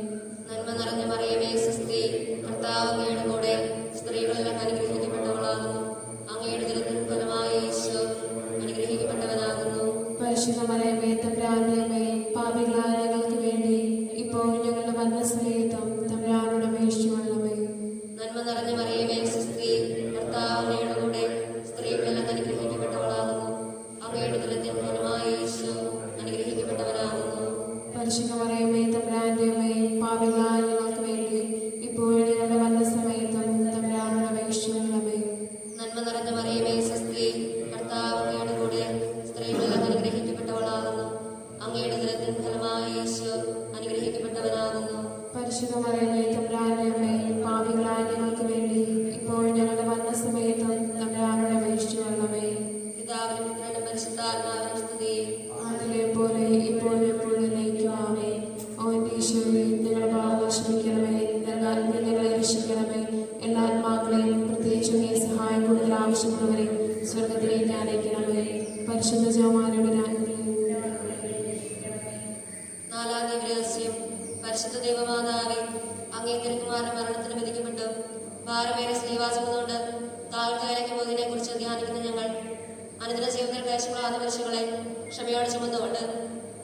നന്മ നിറഞ്ഞ മറിയമേ സുസ്ഥി കർത്താവ് അങ്ങയുടെ കൂടെ സ്ത്രീകളിൽ അങ്ങ് അനുഗ്രഹിക്കപ്പെട്ടവളാകുന്നു. അങ്ങയുടെ ഉദരത്തിൻ ഫലമായ ഈശോ അനുഗ്രഹിക്കപ്പെട്ടവനാകുന്നു. പരിശുദ്ധ മറിയമേ മറിയമേ തമ്പുരാന്റെ അമ്മേ, പാപികളായ ഞങ്ങൾക്ക് വേണ്ടി ഇപ്പോൾ ഞങ്ങളുടെ മരണസമയത്തും തമ്പുരാനോട് അപേക്ഷിച്ചുകൊള്ളണമേ. നന്മ നിറഞ്ഞ മറിയമേ സുസ്ത്രീ, കർത്താവ് അങ്ങയുടെ കൂടെ സ്ത്രീകളെല്ലാം അനുഗ്രഹിക്കപ്പെട്ടവളാകുന്നു. അങ്ങയുടെ ഉദരത്തിൻ ഫലമായ യേശു അനുഗ്രഹിക്കപ്പെട്ടവനാകുന്നു. പരിശുദ്ധ മറിയമേ തമ്പുരാന്റെ അമ്മേ, പാപികളായ ഞങ്ങൾക്ക് വേണ്ടി ഇപ്പോൾ ഞങ്ങളുടെ മരണസമയത്തും തമ്പുരാനോട് അപേക്ഷിച്ചുകൊള്ളണമേ. നന്മ നിറഞ്ഞ മറിയമേ സുസ്ത്രീ, കർത്താവ് അങ്ങയുടെ കൂടെ സ്ത്രീകളെല്ലാം അനുഗ്രഹിക്കപ്പെട്ടവളാകുന്നു. അങ്ങയുടെ ഉദരത്തിൻ ഫലമായ യേശു അനുഗ്രഹിക്കപ്പെട്ടവനാകുന്നു. പരിശുദ്ധ മറിയമേ തമ്പുരാന്റെ അമ്മേ, പാപികളായ ഞങ്ങൾക്ക് വേണ്ടി ഇപ്പോൾ ഞങ്ങളുടെ മരണസമയത്തും തമ്പുരാനോട് അപേക്ഷിച്ചുകൊള്ളണമേ. പിതാവിനും പുത്രനും പരിശുദ്ധാത്മാവിനും സ്തുതി. ആദിലെ പോലെ ഇപ്പോഴും എപ്പോഴും എന്നേക്കും ആമേൻ. ഓ എൻ്റെ ഈശോയെ, ഞങ്ങളുടെ പാപങ്ങൾ ക്ഷമിക്കണമേ, നരകാഗ്നി ഞങ്ങളെ രക്ഷിക്കണമേ. എല്ലാ ആത്മാക്കളെയും പ്രത്യേകിച്ചും ഈ സഹായം കൂടുതൽ ആവശ്യമുള്ളവരെയും സ്വർഗത്തിലേക്ക് അയക്കണമേ. പരിശുദ്ധ ജോമാനയുടെ രാജ്ഞി. നാലാം ദിവ്യരഹസ്യം. പരിശുദ്ധ ദൈവമാതാവേ, അങ്ങേ തിരുക്കുമാരന്റെ മരണത്തിന് വിധിക്കപ്പെട്ടു ഭാരമേറെ ശ്രീവാസമുകൊണ്ട് താഴ്ത്തു കയറിക്കുമ്പോതിനെ കുറിച്ച് ധ്യാനിക്കുന്ന ഞങ്ങൾ അനുദിന ജീവിതത്തിൽ ക്ലേശങ്ങളാകുന്ന പരീക്ഷകളെ ക്ഷമയോടെ ചുമന്നുകൊണ്ട്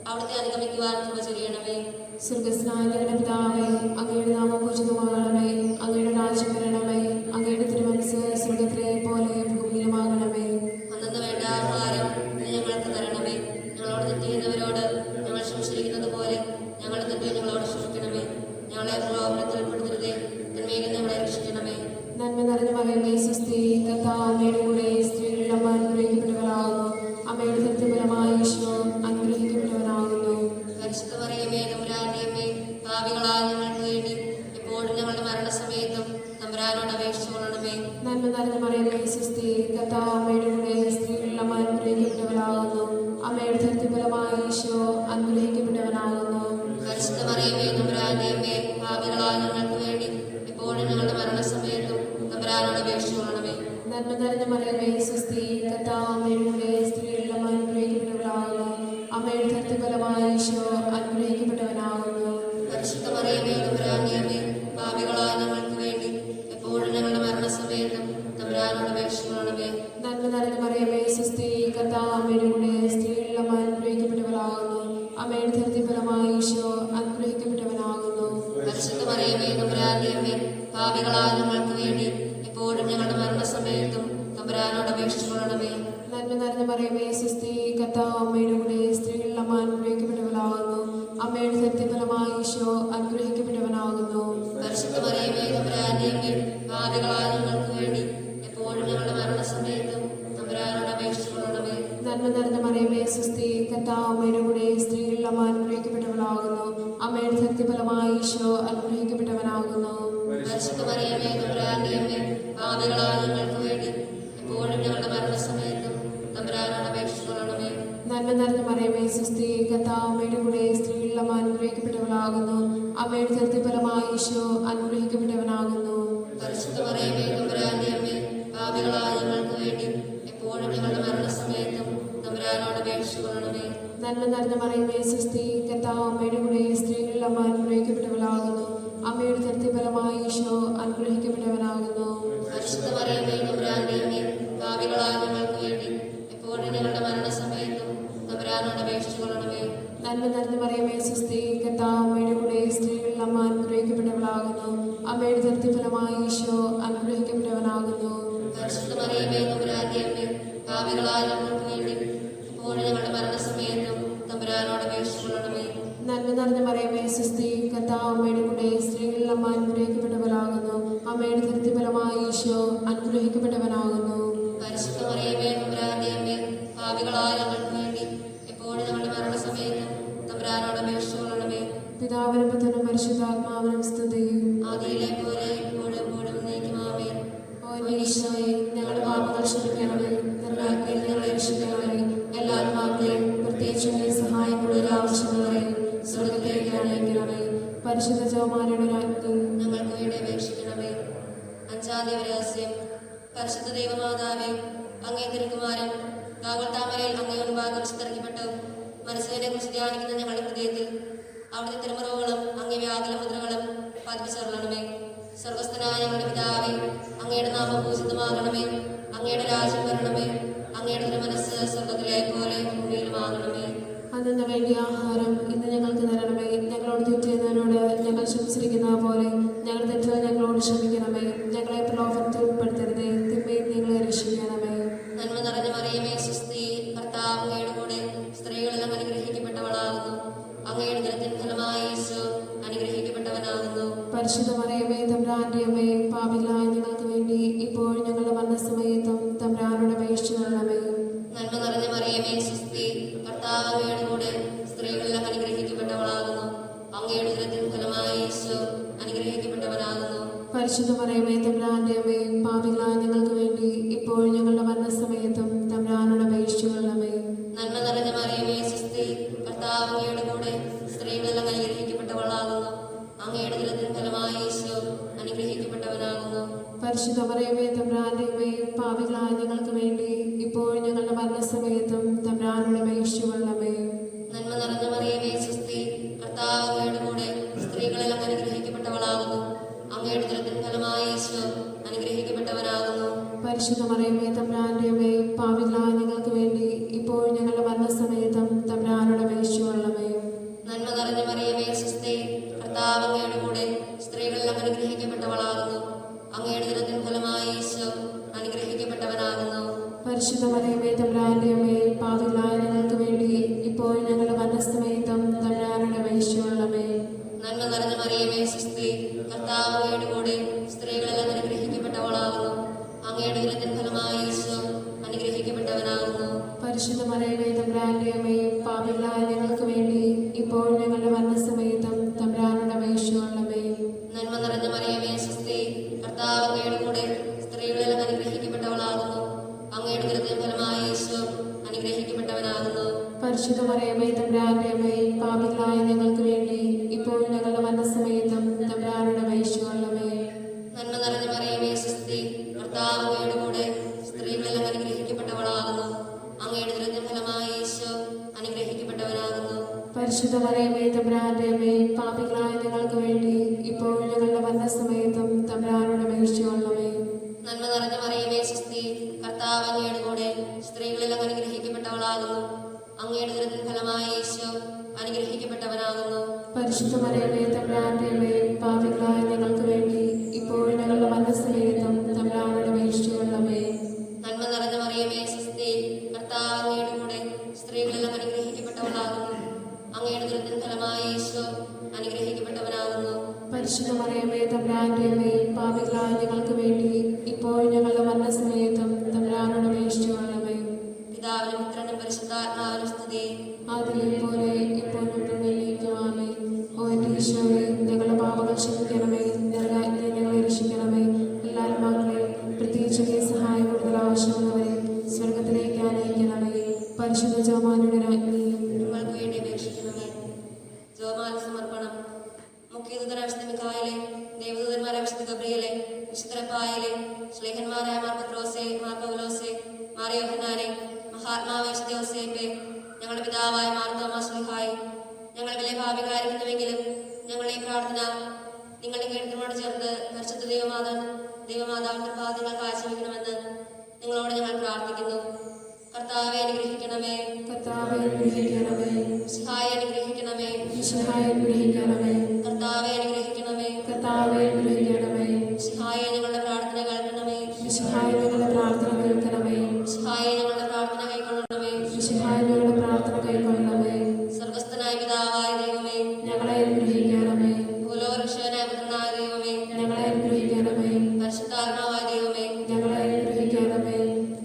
അവിടുത്തെ അനുഗമിക്കുവാൻ കൃപ ചെയ്യണമേ. സ്വർഗസ്നായ ഞങ്ങളുടെ പിതാവേ, അങ്ങയുടെ നാമം പൂജിതമാകണമേ. അങ്ങയുടെ രാജ്യം വരണമേ. അങ്ങയുടെ തിരുമനസ്സ് സ്വർഗത്തിലെ പോലെ ഭൂമിയിലുമാകണമേ. അന്നു വേണ്ട ആഹാരം ഇന്ന് ഞങ്ങൾക്ക് തരണമേ. ഞങ്ങളോട് തെറ്റ് ചെയ്യുന്നവരോട് ഞങ്ങൾ ക്ഷമിച്ചിരിക്കുന്നത് പോലെ ഞങ്ങളുടെ തെറ്റ് ഞങ്ങളോട് ക്ഷമിക്കണമേ. ഞങ്ങളെ പ്രലോഭനത്തിൽ ഉൾപ്പെടുത്തരുതേ, തിന്മയിൽ ഞങ്ങളെ രക്ഷിക്കണമേ. നന്മ നിറഞ്ഞ മറിയമേ സ്വസ്തി, കർത്താവ് അങ്ങയുടെ കൂടെ സ്ത്രീകളിൽ അമ്മ അനുഗ്രഹിക്കപ്പെട്ടവളാകുന്നു. അമ്മയുടെ സത്യഫലമായ ഈശോ അനുഗ്രഹിക്കപ്പെട്ടവനാകുന്നു. പരിശുദ്ധ മറിയമേ തമ്പുരാന്റെ അമ്മേ, പാപികളായ ഞങ്ങൾക്ക് വേണ്ടി എപ്പോഴും ഞങ്ങളുടെ മരണസമയത്തും തമ്പുരാനോട് അപേക്ഷിച്ചുകൊള്ളണമേ. നന്മ നിറഞ്ഞ മറിയമേ സ്വസ്തി, കർത്താവ് അങ്ങയുടെ കൂടെ സ്ത്രീകളിൽ അമ്മ അനുഗ്രഹിക്കപ്പെട്ടവളാകുന്നു. അമ്മയുടെ സത്യഫലമായ ഈശോ അനുഗ്രഹിക്കപ്പെട്ടവനാകുന്നു. പരിശുദ്ധ മറിയമേ തമ്പുരാന്റെ അമ്മേ, പാപികളായ ഞങ്ങൾക്ക് വേണ്ടി എപ്പോഴും ഞങ്ങളുടെ മരണസമയത്തും തമ്പുരാനോട് അപേക്ഷിച്ചുകൊള്ളണമേ. നന്മ നിറഞ്ഞ മറിയമേ സ്വസ്തി, കർത്താവ് അങ്ങയുടെ കൂടെ സ്ത്രീകളിൽ അമ്മ അനുഗ്രഹിക്കപ്പെട്ടവളാകുന്നു. അമ്മയുടെ സത്യഫലമായ ഈശോ അനുഗ്രഹിക്കപ്പെട്ടവനാകുന്നു. പരിശുദ്ധ മറിയമേ തമ്പുരാന്റെ അമ്മേ, പാപികളായ ഞങ്ങൾക്ക് വേണ്ടി എപ്പോഴും ഞങ്ങളുടെ മരണസമയത്തും തമ്പുരാനോട് അപേക്ഷിച്ചുകൊള്ളണമേ. നന്മ നിറഞ്ഞ മറിയമേ സ്വസ്തി, കർത്താവ് അങ്ങയുടെ കൂടെ സ്ത്രീകളിൽ അമ്മ അനുഗ്രഹിക്കപ്പെട്ടവളാകുന്നു. അമ്മയുടെ സത്യഫലമായ ഈശോ അനുഗ്രഹിക്കപ്പെട്ടവനാകുന്നു. പരിശുദ്ധ മറിയമേ തമ്പുരാന്റെ അമ്മേ, പാപികളായ ഞങ്ങൾക്ക് വേണ്ടി എപ്പോഴും ഞങ്ങളുടെ മരണസമയത്തും തമ്പുരാനോട് അപേക്ഷിച്ചുകൊള്ളണമേ. നന്മ നിറഞ്ഞ മറിയമേ സ്വസ്തി, കർത്താവ് അങ്ങയുടെ കൂടെ സ്ത്രീകളിൽ അമ്മ അനുഗ്രഹിക്കപ്പെട്ടവളാകുന്നു. അമ്മയുടെ സത്യഫലമായ ഈശോ അനുഗ്രഹിക്കപ്പെട്ടവനാകുന്നു. പരിശുദ്ധ മറിയമേ തമ്പുരാന്റെ അമ്മേ, പാപികളായ ഞങ്ങൾക്ക് വേണ്ടി എപ്പോഴും ഞങ്ങളുടെ മരണസമയത്തും തമ്പുരാനോട് അപേക്ഷിച്ചുകൊള്ളണമേ. നന്മ നിറഞ്ഞ മറിയമേ സ്വസ്തി, കർത്താവ് അങ്ങയുടെ കൂടെ സ്ത്രീകളിൽ അമ്മ അനുഗ്രഹിക്കപ്പെട്ടവളാകുന്നു. അമ്മയുടെ സത്യഫലമായ ഈശോ അനുഗ്രഹിക്കപ്പെട്ടവനാകുന്നു. പരിശുദ്ധ മറിയമേ തമ്പുരാന്റെ അമ്മേ, പാപികളായ ഞങ്ങൾക്ക് വേണ്ടി എപ്പോഴും ഞങ്ങളുടെ മരണസമയത്തും തമ്പുരാനോട് അപേക്ഷിച്ചുകൊള്ളണമേ. നന്മ നിറഞ്ഞ മറിയമേ സ്വസ്തി, കർത്താവ് അങ്ങയുടെ കൂടെ സ്ത്രീകളിൽ അമ്മ അനുഗ്രഹിക്കപ്പെട്ടവളാകുന്നു. അമ്മയുടെ സത്യഫലമായ ഈശോ അനുഗ്രഹിക്കപ്പെട്ടവനാകുന്നു. പരിശുദ്ധ മറിയമേ തമ്പുരാന്റെ അമ്മേ, പാപികളായ ഞങ്ങൾക്ക് വേണ്ടി എപ്പോഴും ഞങ്ങളുടെ മരണസമയത്തും തമ്പുരാനോട് അപേക്ഷിച്ചുകൊള്ളണമേ. നന്മ നിറഞ്ഞ മറിയമേ സ്വസ്തി, കർത്താവ് അങ്ങയുടെ കൂടെ സ്ത്രീകളിൽ അമ്മ അനുഗ്രഹിക്കപ്പെട്ടവളാകുന്നു. അമ്മയുടെ സത്യഫലമായ ഈശോ അനുഗ്രഹിക്കപ്പെട്ടവനാകുന്നു. പരിശുദ്ധ മറിയമേ തമ്പുരാന്റെ അമ്മേ, പാപികളായ ഞങ്ങൾക്ക് വേണ്ടി എപ്പോഴും ഞങ്ങളുടെ മരണസമയത്തും തമ്പുരാനോട് അപേക്ഷിച്ചുകൊള്ളണമേ. നന്മ നിറഞ്ഞ മറിയമേ സ്വസ്തി, കർത്താവ് അങ്ങയുടെ കൂടെ സ്ത്രീകളിൽ അമ്മ അനുഗ്രഹിക്കപ്പെട്ടവളാകുന്നു. അമ്മയുടെ സത്യഫലമായ ഈശോ അനുഗ്രഹിക്കപ്പെട്ടവനാകുന്നു. പരിശുദ്ധ മറിയമേ തമ്പുരാന്റെ അമ്മേ, പാപികളായ ഞങ്ങൾക്ക് വേണ്ടി എപ്പോഴും ഞങ്ങളുടെ മരണസമയത്തും തമ്പുരാനോട് അപേക്ഷിച്ചുകൊള്ളണമേ. നന്മ നിറഞ്ഞ മറിയമേ സ്വസ്തി, കർത്താവ് അങ്ങയുടെ കൂടെ സ്ത്രീകളിൽ അമ്മ അനുഗ്രഹിക്കപ്പെട്ടവളാകുന്നു. അമ്മയുടെ സത്യഫലമായ ഈശോ അനുഗ്രഹിക്കപ്പെട്ടവനാകുന്നു. പരിശുദ്ധ മറിയമേ തമ്പുരാന്റെ അമ്മേ, പാപികളായ ഞങ്ങൾക്ക് വേണ്ടി എപ്പോഴും ഞങ്ങളുടെ മരണസമയത്തും തമ്പുരാനോട് അപേക്ഷിച്ചുകൊള്ളണമേ. പിതാവിനും പുത്രനും പരിശുദ്ധാത്മാവിനും സ്തുതി. ആദിയിലെ പോലെ എപ്പോഴും എപ്പോഴും എന്നേക്കും ആമേൻ. ഓ ഈശോയെ, ഞങ്ങളുടെ പാപങ്ങൾ ക്ഷമിക്കണമേ, നരകാഗ്നിയിൽ ഞങ്ങളെ രക്ഷിക്കണമേ. എല്ലാ ആത്മാക്കളെയും പ്രത്യേകിച്ചും ഈ സഹായം കൂടുതൽ ആവശ്യമുള്ളവരെയും സ്വർഗത്തിലേക്ക് അയക്കണമേ. പരിശുദ്ധ ജോമാനയുടെ രാജ്ഞി. ഞങ്ങൾക്ക് വേണ്ടി അപേക്ഷിക്കണമേ. അഞ്ചാം ദിവ്യരഹസ്യം. പരിശുദ്ധ ദൈവമാതാവേ, അങ്ങേ തിരുക്കുമാരൻ കാവൽത്താമരയിൽ അങ്ങേ മുൻപാകെ വിശുദ്ധീകരിക്കപ്പെട്ടു മനസ്സിനെ കുറിച്ച് ധ്യാനിക്കുന്ന ഞങ്ങളുടെ ഹൃദയത്തിൽ അവിടുത്തെ തിരുമുറവുകളും അങ്ങേ വ്യാകുല മുദ്രകളും പതിപ്പിച്ചറിയണമേ. സ്വർഗസ്ഥനായ ഞങ്ങളുടെ പിതാവേ, അങ്ങയുടെ നാമം പൂജിതമാകണമേ. അങ്ങയുടെ രാജ്യം വരണമേ. അങ്ങയുടെ തിരുമനസ്സ് സ്വർഗത്തിലെ പോലെ ഭൂമിയിലുമാകണമേ. അന്നു വേണ്ടിയ ആഹാരം ഇന്ന് ഞങ്ങൾക്ക് തരണമേ. ഞങ്ങളോട് തെറ്റിയവരോട് ഞങ്ങൾ ക്ഷമിച്ചിരിക്കുന്ന പോലെ ഞങ്ങൾ തെറ്റുകൾ ഞങ്ങളോട് ക്ഷമിക്കണമേ. ഞങ്ങളെ പ്രലോഭനത്തിൽ ഉൾപ്പെടുത്തരുതേ, തിന്മയിൽ ഞങ്ങളെ രക്ഷിക്കണമേ. നന്മ നിറഞ്ഞ മറിയമേ സ്വസ്തി, കർത്താവ് അങ്ങയുടെ കൂടെ സ്ത്രീകളെല്ലാം അനുഗ്രഹിക്കപ്പെട്ടവളാകുന്നു. അങ്ങയുടെ ഉദരത്തിൻ ഫലമായി യേശു അനുഗ്രഹിക്കപ്പെട്ടവനാകുന്നു. പരിശുദ്ധ മറിയമേ തമ്പുരാന്റെ അമ്മേ, പാപികളായ ഞങ്ങൾക്ക് വേണ്ടി ഇപ്പോഴും ഞങ്ങളുടെ മരണസമയത്തും തമ്പുരാനോട് അപേക്ഷിച്ചുകൊള്ളണമേ. നന്മ നിറഞ്ഞ മറിയമേ സ്വസ്തി, കർത്താവ് അങ്ങയുടെ കൂടെ സ്ത്രീകളെല്ലാം അനുഗ്രഹിക്കപ്പെട്ടവളാകുന്നു. അങ്ങയുടെ ഉദരത്തിൻ ഫലമായി യേശു അനുഗ്രഹിക്കപ്പെട്ടവനാകുന്നു. പരിശുദ്ധ മറിയമേ തമ്പുരാന്റെ അമ്മേ, പാപികളായ ഞങ്ങൾക്ക് വേണ്ടി ഇപ്പോഴും ഞങ്ങളുടെ മരണസമയത്തും തമ്പുരാനോട് അപേക്ഷിച്ചുകൊള്ളണമേ. നന്മ നിറഞ്ഞ മറിയമേ സ്വസ്തി, കർത്താവ് അങ്ങയുടെ കൂടെ സ്ത്രീകളെല്ലാം അനുഗ്രഹിക്കപ്പെട്ടവളാകുന്നു. അങ്ങയുടെ ഉദരത്തിൻ ഫലമായി യേശു അനുഗ്രഹിക്കപ്പെട്ടവനാകുന്നു. പരിശുദ്ധ മറിയമേ തമ്പുരാന്റെ അമ്മേ, പാപികളായ ഞങ്ങൾക്ക് വേണ്ടി ഇപ്പോഴും ഞങ്ങളുടെ മരണസമയത്തും തമ്പുരാനോട് അപേക്ഷിച്ചുകൊള്ളണമേ. നന്മ നിറഞ്ഞ മറിയമേ സ്വസ്തി, കർത്താവ് അങ്ങയുടെ കൂടെ സ്ത്രീകളെല്ലാം അനുഗ്രഹിക്കപ്പെട്ടവളാകുന്നു. അങ്ങയുടെ ഉദരത്തിൻ ഫലമായി യേശു അനുഗ്രഹിക്കപ്പെട്ടവനാകുന്നു. പരിശുദ്ധ മറിയമേ തമ്പുരാന്റെ അമ്മേ, പാപികളായ ഞങ്ങൾക്ക് വേണ്ടി ഇപ്പോഴും ഞങ്ങളുടെ മരണസമയത്തും തമ്പുരാനോട് അപേക്ഷിച്ചുകൊള്ളണമേ. നന്മ നിറഞ്ഞ മറിയമേ സ്വസ്തി, കർത്താവ് അങ്ങയുടെ കൂടെ സ്ത്രീകളെല്ലാം അനുഗ്രഹിക്കപ്പെട്ടവളാകുന്നു. അങ്ങയുടെ ഉദരത്തിൻ ഫലമായി യേശു അനുഗ്രഹിക്കപ്പെട്ടവനാകുന്നു. പരിശുദ്ധ മറിയമേ തമ്പുരാന്റെ അമ്മേ, പാപികളായ ഞങ്ങൾക്ക് വേണ്ടി ഇപ്പോഴും ഞങ്ങളുടെ മരണസമയത്തും തമ്പുരാനോട് അപേക്ഷിച്ചുകൊള്ളണമേ. നന്മ നിറഞ്ഞ മറിയമേ സ്വസ്തി, കർത്താവ് അങ്ങയുടെ കൂടെ സ്ത്രീകളെല്ലാം അനുഗ്രഹിക്കപ്പെട്ടവളാകുന്നു. അങ്ങയുടെ ഉദരത്തിൻ ഫലമായി യേശു അനുഗ്രഹിക്കപ്പെട്ടവനാകുന്നു. പരിശുദ്ധ മറിയമേ തമ്പുരാന്റെ അമ്മേ, പാപികളായ ഞങ്ങൾക്ക് വേണ്ടി ഇപ്പോഴും ഞങ്ങളുടെ മരണസമയത്തും തമ്പുരാനോട് അപേക്ഷിച്ചുകൊള്ളണമേ. നന്മ നിറഞ്ഞ മറിയമേ സ്വസ്തി, കർത്താവ് അങ്ങയുടെ കൂടെ സ്ത്രീകളെല്ലാം അനുഗ്രഹിക്കപ്പെട്ടവളാകുന്നു. അങ്ങയുടെ ഉദരത്തിൻ ഫലമായി യേശു അനുഗ്രഹിക്കപ്പെട്ടവനാകുന്നു. പരിശുദ്ധ മറിയമേ തമ്പുരാന്റെ അമ്മേ, പാപികളായ ഞങ്ങൾക്ക് വേണ്ടി ഇപ്പോഴും ഞങ്ങളുടെ മരണസമയത്തും തമ്പുരാനോട് അപേക്ഷിച്ചുകൊള്ളണമേ. നന്മ നിറഞ്ഞ മറിയമേ സ്വസ്തി, കർത്താവ് അങ്ങയുടെ കൂടെ സ്ത്രീകളെല്ലാം അനുഗ്രഹിക്കപ്പെട്ടവളാകുന്നു. അങ്ങയുടെ ഉദരത്തിൻ ഫലമായി യേശു അനുഗ്രഹിക്കപ്പെട്ടവനാകുന്നു. പരിശുദ്ധ മറിയമേ തമ്പുരാന്റെ അമ്മേ, പാപികളായ ഞങ്ങൾക്ക് വേണ്ടി ഇപ്പോഴും ഞങ്ങളുടെ മരണസമയത്തും തമ്പുരാനോട് അപേക്ഷിച്ചുകൊള്ളണമേ. നന്മ നിറഞ്ഞ മറിയമേ സ്വസ്തി, കർത്താവ് അങ്ങയുടെ കൂടെ സ്ത്രീകളെല്ലാം അനുഗ്രഹിക്കപ്പെട്ടവളാകുന്നു. അങ്ങയുടെ ഉദരത്തിൻ ഫലമായി യേശു അനുഗ്രഹിക്കപ്പെട്ടവനാകുന്നു. പരിശുദ്ധ മറിയമേ തമ്പുരാന്റെ അമ്മേ, പാപികളായ ഞങ്ങൾക്ക് വേണ്ടി ഇപ്പോഴും ഞങ്ങളുടെ മരണസമയത്തും തമ്പുരാനോട് അപേക്ഷിച്ചുകൊള്ളണമേ. നന്മ നിറഞ്ഞ മറിയമേ സ്വസ്തി, കർത്താവ് അങ്ങയുടെ കൂടെ സ്ത്രീകളെല്ലാം അനുഗ്രഹിക്കപ്പെട്ടവളാകുന്നു. അങ്ങയുടെ ഉദരത്തിൻ ഫലമായി യേശു അനുഗ്രഹിക്കപ്പെട്ടവനാകുന്നു. പരിശുദ്ധ മറിയമേ തമ്പുരാന്റെ അമ്മേ, പാപികളായ ഞങ്ങൾക്ക് വേണ്ടി ഇപ്പോഴും ഞങ്ങളുടെ മരണസമയത്തും തമ്പുരാനോട് അപേക്ഷിച്ചുകൊള്ളണമേ. പിതാവിനും പുത്രനും പരിശുദ്ധാത്മാവിനും സ്തുതി. അതിലെ പോലെ ഇപ്പോഴും ആമേൻ. ഓ എൻ്റെ ഈശോയെ, ഞങ്ങളുടെ പാപങ്ങൾ ക്ഷമിക്കണമേ, നരകാഗ്നിയിൽ ഞങ്ങളെ രക്ഷിക്കണമേ. എല്ലാ ആത്മാക്കളെയും പ്രത്യേകിച്ച് ഈ സഹായം കൂടുതൽ ആവശ്യമുള്ളവരെ സ്വർഗത്തിലേക്ക് ആനയിക്കണമേ. പരിശുദ്ധ ജോമാനയുടെ രാജ്ഞിയും നിങ്ങൾക്ക് വേണ്ടി അപേക്ഷിക്കണമേ. ജോമാന സമർപ്പണം. മുഖ്യദൂതനായ വിശുദ്ധ മിഖായേലേ, ദേവദൂതന്മാരായ വിശുദ്ധ ഗബ്രിയേലേ, വിശുദ്ധ റഫായേലേ, ശ്ലീഹന്മാരായ മാർ പത്രോസേ, മാർ പൗലോസേ, മാർ യോഹന്നാനേ, മഹാത്മാവായ വിശുദ്ധ യോസേപ്പേ, ഞങ്ങളുടെ പിതാവായ മാർ തോമാസ് ശ്ലീഹായേ, ഞങ്ങൾ വലിയ ഭാവികളായിരിക്കുന്നുവെങ്കിലും ഞങ്ങളുടെ ഈ പ്രാർത്ഥന നിങ്ങളുടെ കേന്ദ്രത്തോട് ചേർത്ത് പരിശുദ്ധ ദൈവമാതാവിന്റെ പാദങ്ങൾ കാഴ്ചവെക്കണമെന്ന് നിങ്ങളോട് ഞങ്ങൾ പ്രാർത്ഥിക്കുന്നു. കർത്താവെ അനുഗ്രഹിക്കണമേ. കർത്താവെ അനുഗ്രഹിക്കണമേ. മിശിഹായെ അനുഗ്രഹിക്കണമേ. മിശിഹായെ അനുഗ്രഹിക്കണമേ. കർത്താവെ അനുഗ്രഹിക്കണമേ. കർത്താവെ അനുഗ്രഹിക്കണമേ. മിശിഹായെ ഞങ്ങളുടെ പ്രാർത്ഥന കേൾക്കണമേ. മിശിഹായെ ഞങ്ങളുടെ പ്രാർത്ഥന കേൾക്കണമേ. മിശിഹായെ ഞങ്ങളുടെ പ്രാർത്ഥന കൈക്കൊള്ളണമേ. മിശിഹായെ ഞങ്ങളുടെ പ്രാർത്ഥന കൈക്കൊള്ളണമേ. സ്വർഗസ്ഥനായ പിതാവായ ദൈവമേ, ഞങ്ങളെ അനുഗ്രഹിക്കണമേ. ഭൂലോകരക്ഷകനായ പുത്രനായ ദൈവമേ, ഞങ്ങളെ അനുഗ്രഹിക്കണമേ. പരിശുദ്ധാത്മാവായ ദൈവമേ, ഞങ്ങളെ അനുഗ്രഹിക്കണമേ.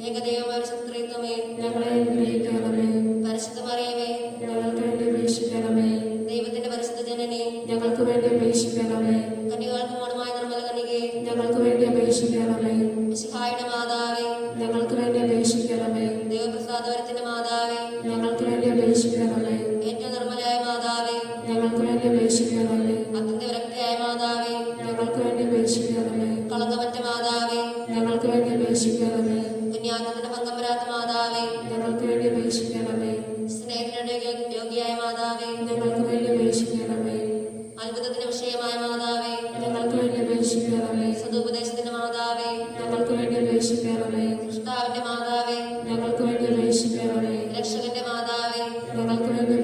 ഏകദൈവമായ ശത്രുത്വമേ, ഞങ്ങളെ അനുഗ്രഹിക്കണമേ. പരിശുദ്ധ മറിയമേ, ഞങ്ങൾക്ക് വേണ്ടി അപേക്ഷിക്കണമേ. ദൈവത്തിന്റെ പരിശുദ്ധ ജനനി, ഞങ്ങൾക്ക് വേണ്ടി അപേക്ഷിക്കണമേ. കന്യകൾക്ക് മോണമായ നിർമ്മല കന്യകേ, ഞങ്ങൾക്ക് വേണ്ടി അപേക്ഷിക്കണമേ. മിശിഹായുടെ മാതാവേ, ഞങ്ങൾക്ക് വേണ്ടി അപേക്ഷിക്കണമേ. ദൈവപ്രസാദവരത്തിന്റെ മാതാവേ, ഞങ്ങൾക്ക് വേണ്ടി അപേക്ഷിക്കണമേ. ഏറ്റവും നിർമ്മലയായ മാതാവേ, ഞങ്ങൾക്ക് വേണ്ടി അപേക്ഷിക്കണമേ. അത്യന്ത വിരക്തിയായ മാതാവേ, ഞങ്ങൾക്ക് വേണ്ടി അപേക്ഷിക്കണമേ. കളങ്കമറ്റ മാതാവേ, ഞങ്ങൾക്ക് വേണ്ടി അപേക്ഷിക്കണമേ. പുണ്യാത്മത്തിന്റെ ഭംഗം വരാത്ത മാതാവേ, ഞങ്ങൾക്ക് വേണ്ടി അപേക്ഷിക്കണമേ. സ്നേഹത്തിനുടെ യോഗ്യയായ മാതാവേ, ഞങ്ങൾക്ക് വേണ്ടി അപേക്ഷിക്കണമേ. അത്ഭുതത്തിന് വിഷയമായ മാതാവേ, ഞങ്ങൾക്ക് വേണ്ടി അപേക്ഷിക്കണമേ. സതുപദേശത്തിന്റെ മാതാവേ, ഞങ്ങൾക്ക് വേണ്ടി അപേക്ഷിക്കണമേ. സൃഷ്ടാവിന്റെ മാതാവേ, ഞങ്ങൾക്ക് വേണ്ടി അപേക്ഷിക്കണമേ. രക്ഷകന്റെ മാതാവേ, ഞങ്ങൾക്ക് വേണ്ടി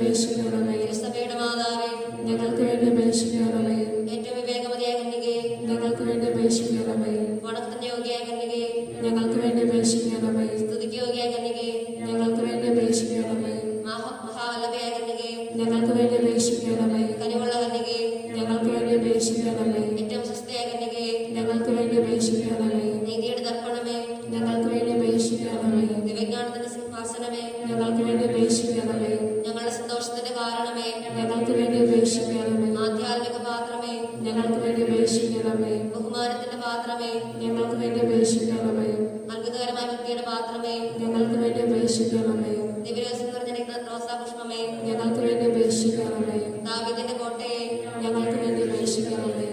ഞങ്ങൾക്ക് വേണ്ടി അപേക്ഷിക്കണമേ. കനിവുള്ള കന്യകേ, ഞങ്ങൾക്ക് വേണ്ടി അപേക്ഷിക്കണമേ. ഏറ്റവും സ്വസ്ഥയായ കന്യകേ, ഞങ്ങൾക്ക് വേണ്ടി അപേക്ഷിക്കണമേ. നീതിയുടെ ദർപ്പണമേ, ഞങ്ങൾക്ക് വേണ്ടി അപേക്ഷിക്കണമേ. ദിവ്യജ്ഞാനത്തിന്റെ സിംഹാസനമേ, ഞങ്ങൾക്ക് വേണ്ടി അപേക്ഷിക്കണമേ. ഞങ്ങളുടെ സന്തോഷത്തിന്റെ കാരണമേ, ഞങ്ങൾക്ക് വേണ്ടി അപേക്ഷിക്കണമേ. ആധ്യാത്മിക പാത്രമേ, ഞങ്ങൾക്ക് വേണ്ടി അപേക്ഷിക്കണമേ. ബഹുമാനത്തിന്റെ പാത്രമേ, ഞങ്ങൾക്ക് വേണ്ടി അപേക്ഷിക്കണമേ. അത്ഭുതകരമായ ഭക്തിയുടെ പാത്രമേ, ഞങ്ങൾക്ക് വേണ്ടി അപേക്ഷിക്കണമേ. ദിവ്യരസം നിറഞ്ഞിരിക്കുന്ന റോസാപുഷ്പമേ, ഞങ്ങൾക്ക് വേണ്ടി അപേക്ഷിക്കണമേ. ദാവീദിന്റെ കോട്ടയെ, ഞങ്ങൾക്ക് വേണ്ടി അപേക്ഷിക്കണമേ.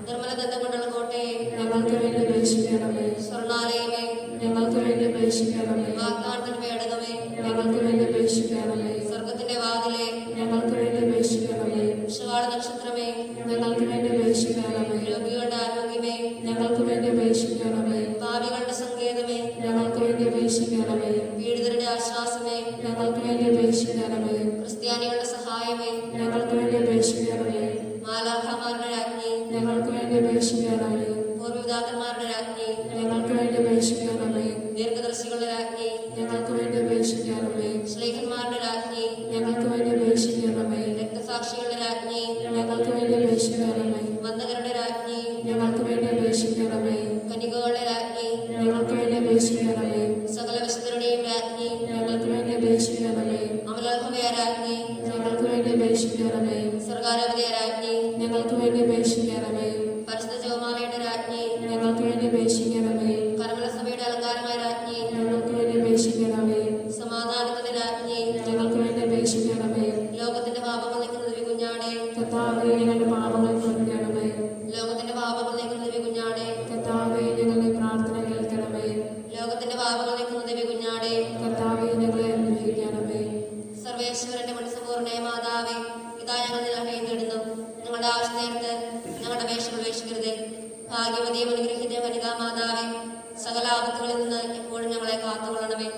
നിർമ്മല ദന്തം കൊണ്ടുള്ള കോട്ടയെ, ഞങ്ങൾക്ക് വേണ്ടി അപേക്ഷിക്കണമേ. സ്വർണാലയമേ, ഞങ്ങൾക്ക് വേണ്ടി അപേക്ഷിക്കണമേ. വാഗ്ദാനത്തിന്റെ പേടകമേ, ഞങ്ങൾക്ക് വേണ്ടി അപേക്ഷിക്കണമേ. സ്വർഗത്തിന്റെ വാതിലെ, ഞങ്ങൾക്ക് വേണ്ടി അപേക്ഷിക്കണമേ. വിഷവാള നക്ഷത്രമേ, ഞങ്ങൾക്ക് വേണ്ടി അപേക്ഷിക്കണമേ. രോഗികളുടെ ആരോഗ്യമേ, ഞങ്ങൾക്ക് വേണ്ടി അപേക്ഷിക്കണമേ. പാപികളുടെ സങ്കേതമേ, ഞങ്ങൾക്ക് വേണ്ടി അപേക്ഷിക്കണമേ. പീഡിതരുടെ ആശ്വാസമേ, ഞങ്ങൾക്ക് വേണ്ടി അപേക്ഷിക്കണമേ. ക്രിസ്ത്യാനികളുടെ സഹായമേ, ഞങ്ങൾക്ക് വേണ്ടി അപേക്ഷിക്കണമേ. മാലാഖമാരുടെ രാജ്ഞി, ഞങ്ങൾക്ക് വേണ്ടി അപേക്ഷിക്കണമേ. പൂർവ്വപിതാക്കന്മാരുടെ രാജ്ഞി, ഞങ്ങൾക്ക് വേണ്ടി അപേക്ഷിക്കണമേ. ദീർഘദർശികളുടെ രാജ്ഞി, ഞങ്ങൾക്ക് വേണ്ടി അപേക്ഷിക്കണമേ. ശ്ലീഹന്മാരുടെ രാജ്ഞി, ഞങ്ങൾക്ക് വേണ്ടി അപേക്ഷിക്കണമേ. രക്തസാക്ഷികളുടെ രാജ്ഞി, ഞങ്ങൾക്ക് വേണ്ടി അപേക്ഷിക്കണമേ. വന്ദകരുടെ രാജ്ഞി, ഞങ്ങൾക്ക് വേണ്ടി അപേക്ഷിക്കണമേ. കനികകളുടെ രാജ്ഞി, ഞങ്ങൾക്ക് വേണ്ടി അപേക്ഷിക്കണമേ. സകല വിശുദ്ധരുടെയും രാജ്ഞി, ഞങ്ങൾക്ക് വേണ്ടി അപേക്ഷിക്കണമേ. അമലോത്ഭവയ രാജ്ഞി, ഞങ്ങൾക്ക് വേണ്ടി അപേക്ഷിക്കണമേ. സർഗാരോപതയ രാജ്ഞി, ഞങ്ങൾക്ക് വേണ്ടി അപേക്ഷിക്കണമേ. പരിശുദ്ധ ജോമാലയുടെ രാജ്ഞി, ഞങ്ങൾക്ക് വേണ്ടി അപേക്ഷിക്കണമേ. കർമ്മല സഭയുടെ അലങ്കാരമായ രാജ്ഞി, ഞങ്ങൾക്ക് വേണ്ടി അപേക്ഷിക്കണമേ. സമാധാനത്തിന്റെ രാജ്ഞി, ഞങ്ങൾക്ക് വേണ്ടി അപേക്ഷിക്കണമേ. ലോകത്തിന്റെ പാപങ്ങൾ നീക്കുന്ന ദിവ്യ കുഞ്ഞാടെ, കർത്താവേ, ഞങ്ങളുടെ പാപങ്ങൾ പൊറുക്കണമേ. ലോകത്തിന്റെ പാപങ്ങൾ നീക്കുന്ന ദിവ്യ കുഞ്ഞാടെ, കർത്താവേ, ഞങ്ങളുടെ പ്രാർത്ഥന കേൾക്കണമേ. ലോകത്തിന്റെ പാപങ്ങൾ നീക്കുന്ന ദിവ്യ കുഞ്ഞാടെ, കർത്താവേ, ഞങ്ങളെ അനുഗ്രഹിക്കണമേ. സർവേശ്വരന്റെ മണിസമ്പൂർണ്ണയ മാതാവേ, ഇതാ ഞങ്ങൾ നിന്നെ തേടുന്നു. ഞങ്ങളുടെ ആവശ്യ നേരത്ത് ഞങ്ങളുടെ അപേക്ഷകൾ ഉപേക്ഷിക്കരുതേ. ഭാഗ്യവതിയും അനുഗ്രഹിത വനിതാ മാതാവേ, സകല ആപത്തുകളിൽ നിന്ന് എപ്പോഴും ഞങ്ങളെ കാത്തുകൊള്ളണമേ.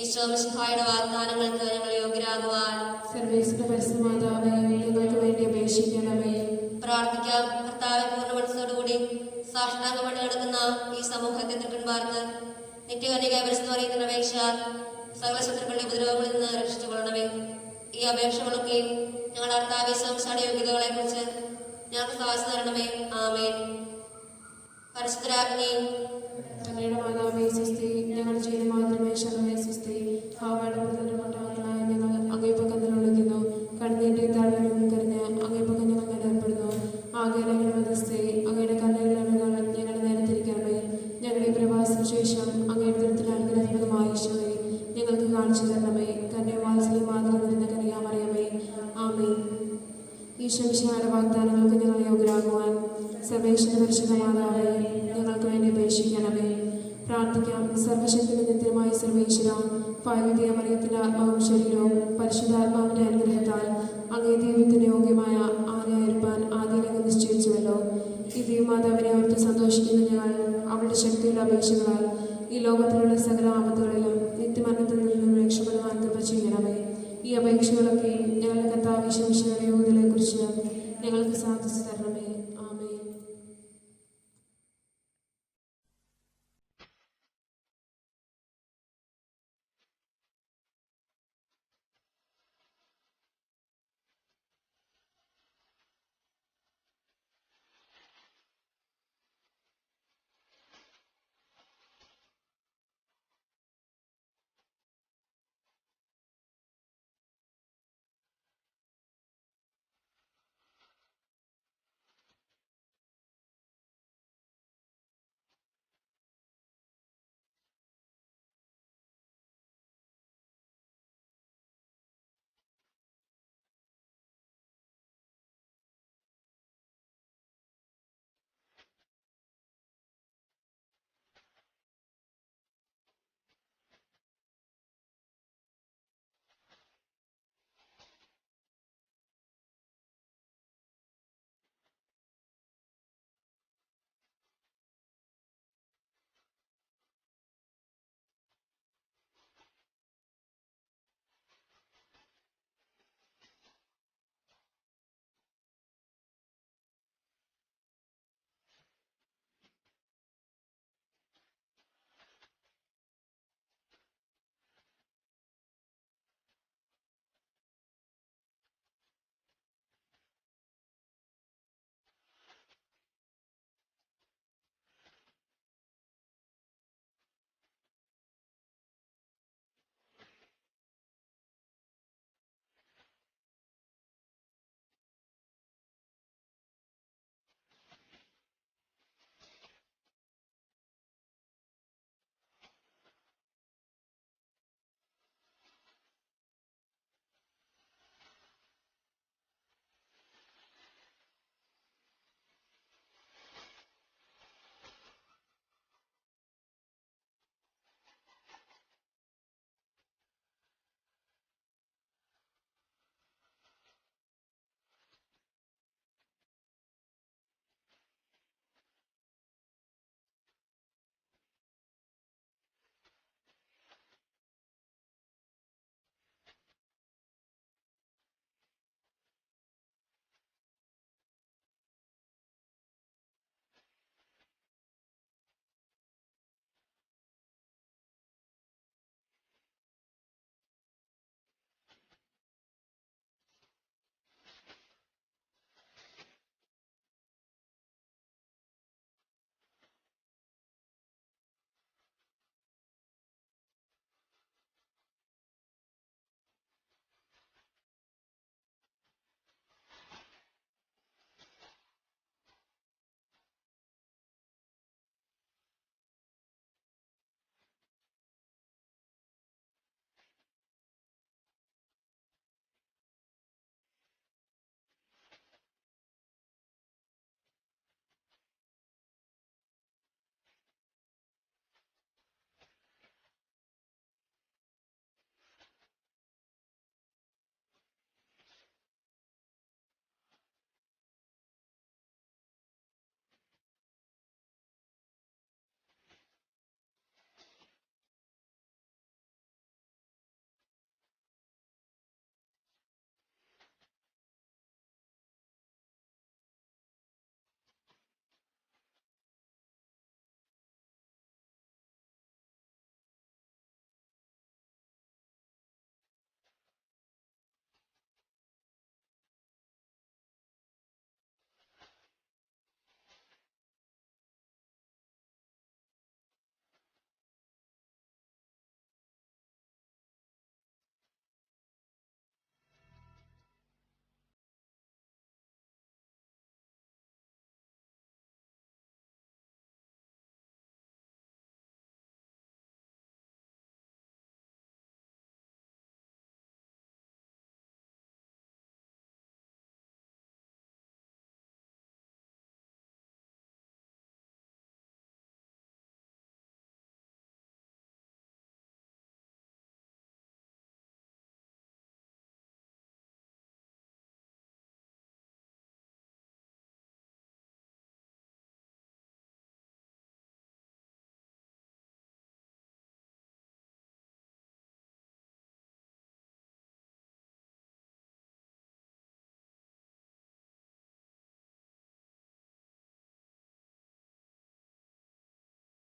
ഈശോ മിശിഹായുടെ വാഗ്ദാനങ്ങൾക്ക് ഞങ്ങൾ യോഗ്യരാകുവാൻ സർവേശ്വര പരിശുദ്ധമാതാവേ, ഞങ്ങൾക്ക് വേണ്ടി അപേക്ഷിക്കണമേ. പ്രാർത്ഥിക്കാം. കർത്താവെ, പൂർണ്ണ മനസ്സോടുകൂടി സാഷ്ടാംഗപ്പെട്ട് കിടക്കുന്ന ഈ സമൂഹത്തെ തൃക്കൺപാർത്ത് നിത്യകന്യക പരിശുദ്ധ പറയുന്ന അപേക്ഷ സകല ശത്രുക്കളുടെ ഉപദ്രവങ്ങളിൽ നിന്ന് രക്ഷിച്ചുകൊള്ളണമേ. ഈ അപേക്ഷകളൊക്കെയും ഞങ്ങളുടെ കർത്താവേ സംസാര യോഗ്യതകളെ കുറിച്ച് ഞങ്ങൾക്ക് സാധിച്ചു തരണമേ. ആമേൻ. പരിശുദ്ധരാജ്ഞി, അങ്ങയുടെ മാതാവേ സ്വസ്തി, ഞങ്ങളുടെ ചെയ്ത മാതൃമേ ശരണമേ സ്വസ്തി. ഹാവായുടെ മണ്ഡലങ്ങളായ ഞങ്ങൾ അങ്ങേപ്പക്കം വിളിക്കുന്നു. കണ്ണീന്റെ താഴ്വരവും കറിഞ്ഞ് അങ്ങേപ്പക്കം ഞങ്ങൾ നേടപ്പെടുന്നു. ആകെ ഞങ്ങളുടെ മതസ്ഥയെ അങ്ങയുടെ കണ്ണുകളുടെ ഞങ്ങളുടെ നേരത്തിരിക്കണമേ. ഞങ്ങളുടെ പ്രവാസത്തിന് ശേഷം അങ്ങയുടെ തരത്തിൽ അനുഗ്രഹീതമായ ഈശോയെ ഞങ്ങൾക്ക് കാണിച്ചു തരണമേ. കന്യാവാത്സല്യ മാതൃ നിറഞ്ഞ കന്യാമറിയമേ, ആമേൻ. ഈശോമിശിഹായുടെ വാഗ്ദാനങ്ങൾക്ക് ഞങ്ങൾ യോഗ്യരാകുവാൻ സർവേശ്വര പരിശുദ്ധ മാതാവേ, ഞങ്ങൾക്ക് വേണ്ടി അപേക്ഷിക്കണമേ. പ്രാർത്ഥിക്കാം. സർവശക്തിയുടെ നിത്യമായ സർവേശ്വര, പാർവതീയ മറിയത്തിന്റെ ആത്മാവും ശരീരവും പരിശുദ്ധാത്മാവിന്റെ അനുഗ്രഹത്താൽ അങ്ങേ ദൈവത്തിന് യോഗ്യമായ ആരെയായിരിക്കാൻ ആദ്യം നിശ്ചയിച്ചുവല്ലോ. ഈ ദൈവമാതാവിനെ ഓർത്ത് സന്തോഷിക്കുന്ന ഞങ്ങൾ അവളുടെ ശക്തിയുടെ അപേക്ഷകളാൽ ഈ ലോകത്തിലുള്ള സകല ആപത്തുകളിലും നിത്യമരണത്തിൽ നിന്നും രക്ഷപ്പെടുവാൻ കൃപ ചെയ്യണമേ. ഈ അപേക്ഷകളൊക്കെയും ഞങ്ങളുടെ കർത്താവ് ഈശോമിശിഹായുടെ യോഗ്യതയെക്കുറിച്ച് ഞങ്ങൾക്ക് സാധിച്ചു തരണമേ.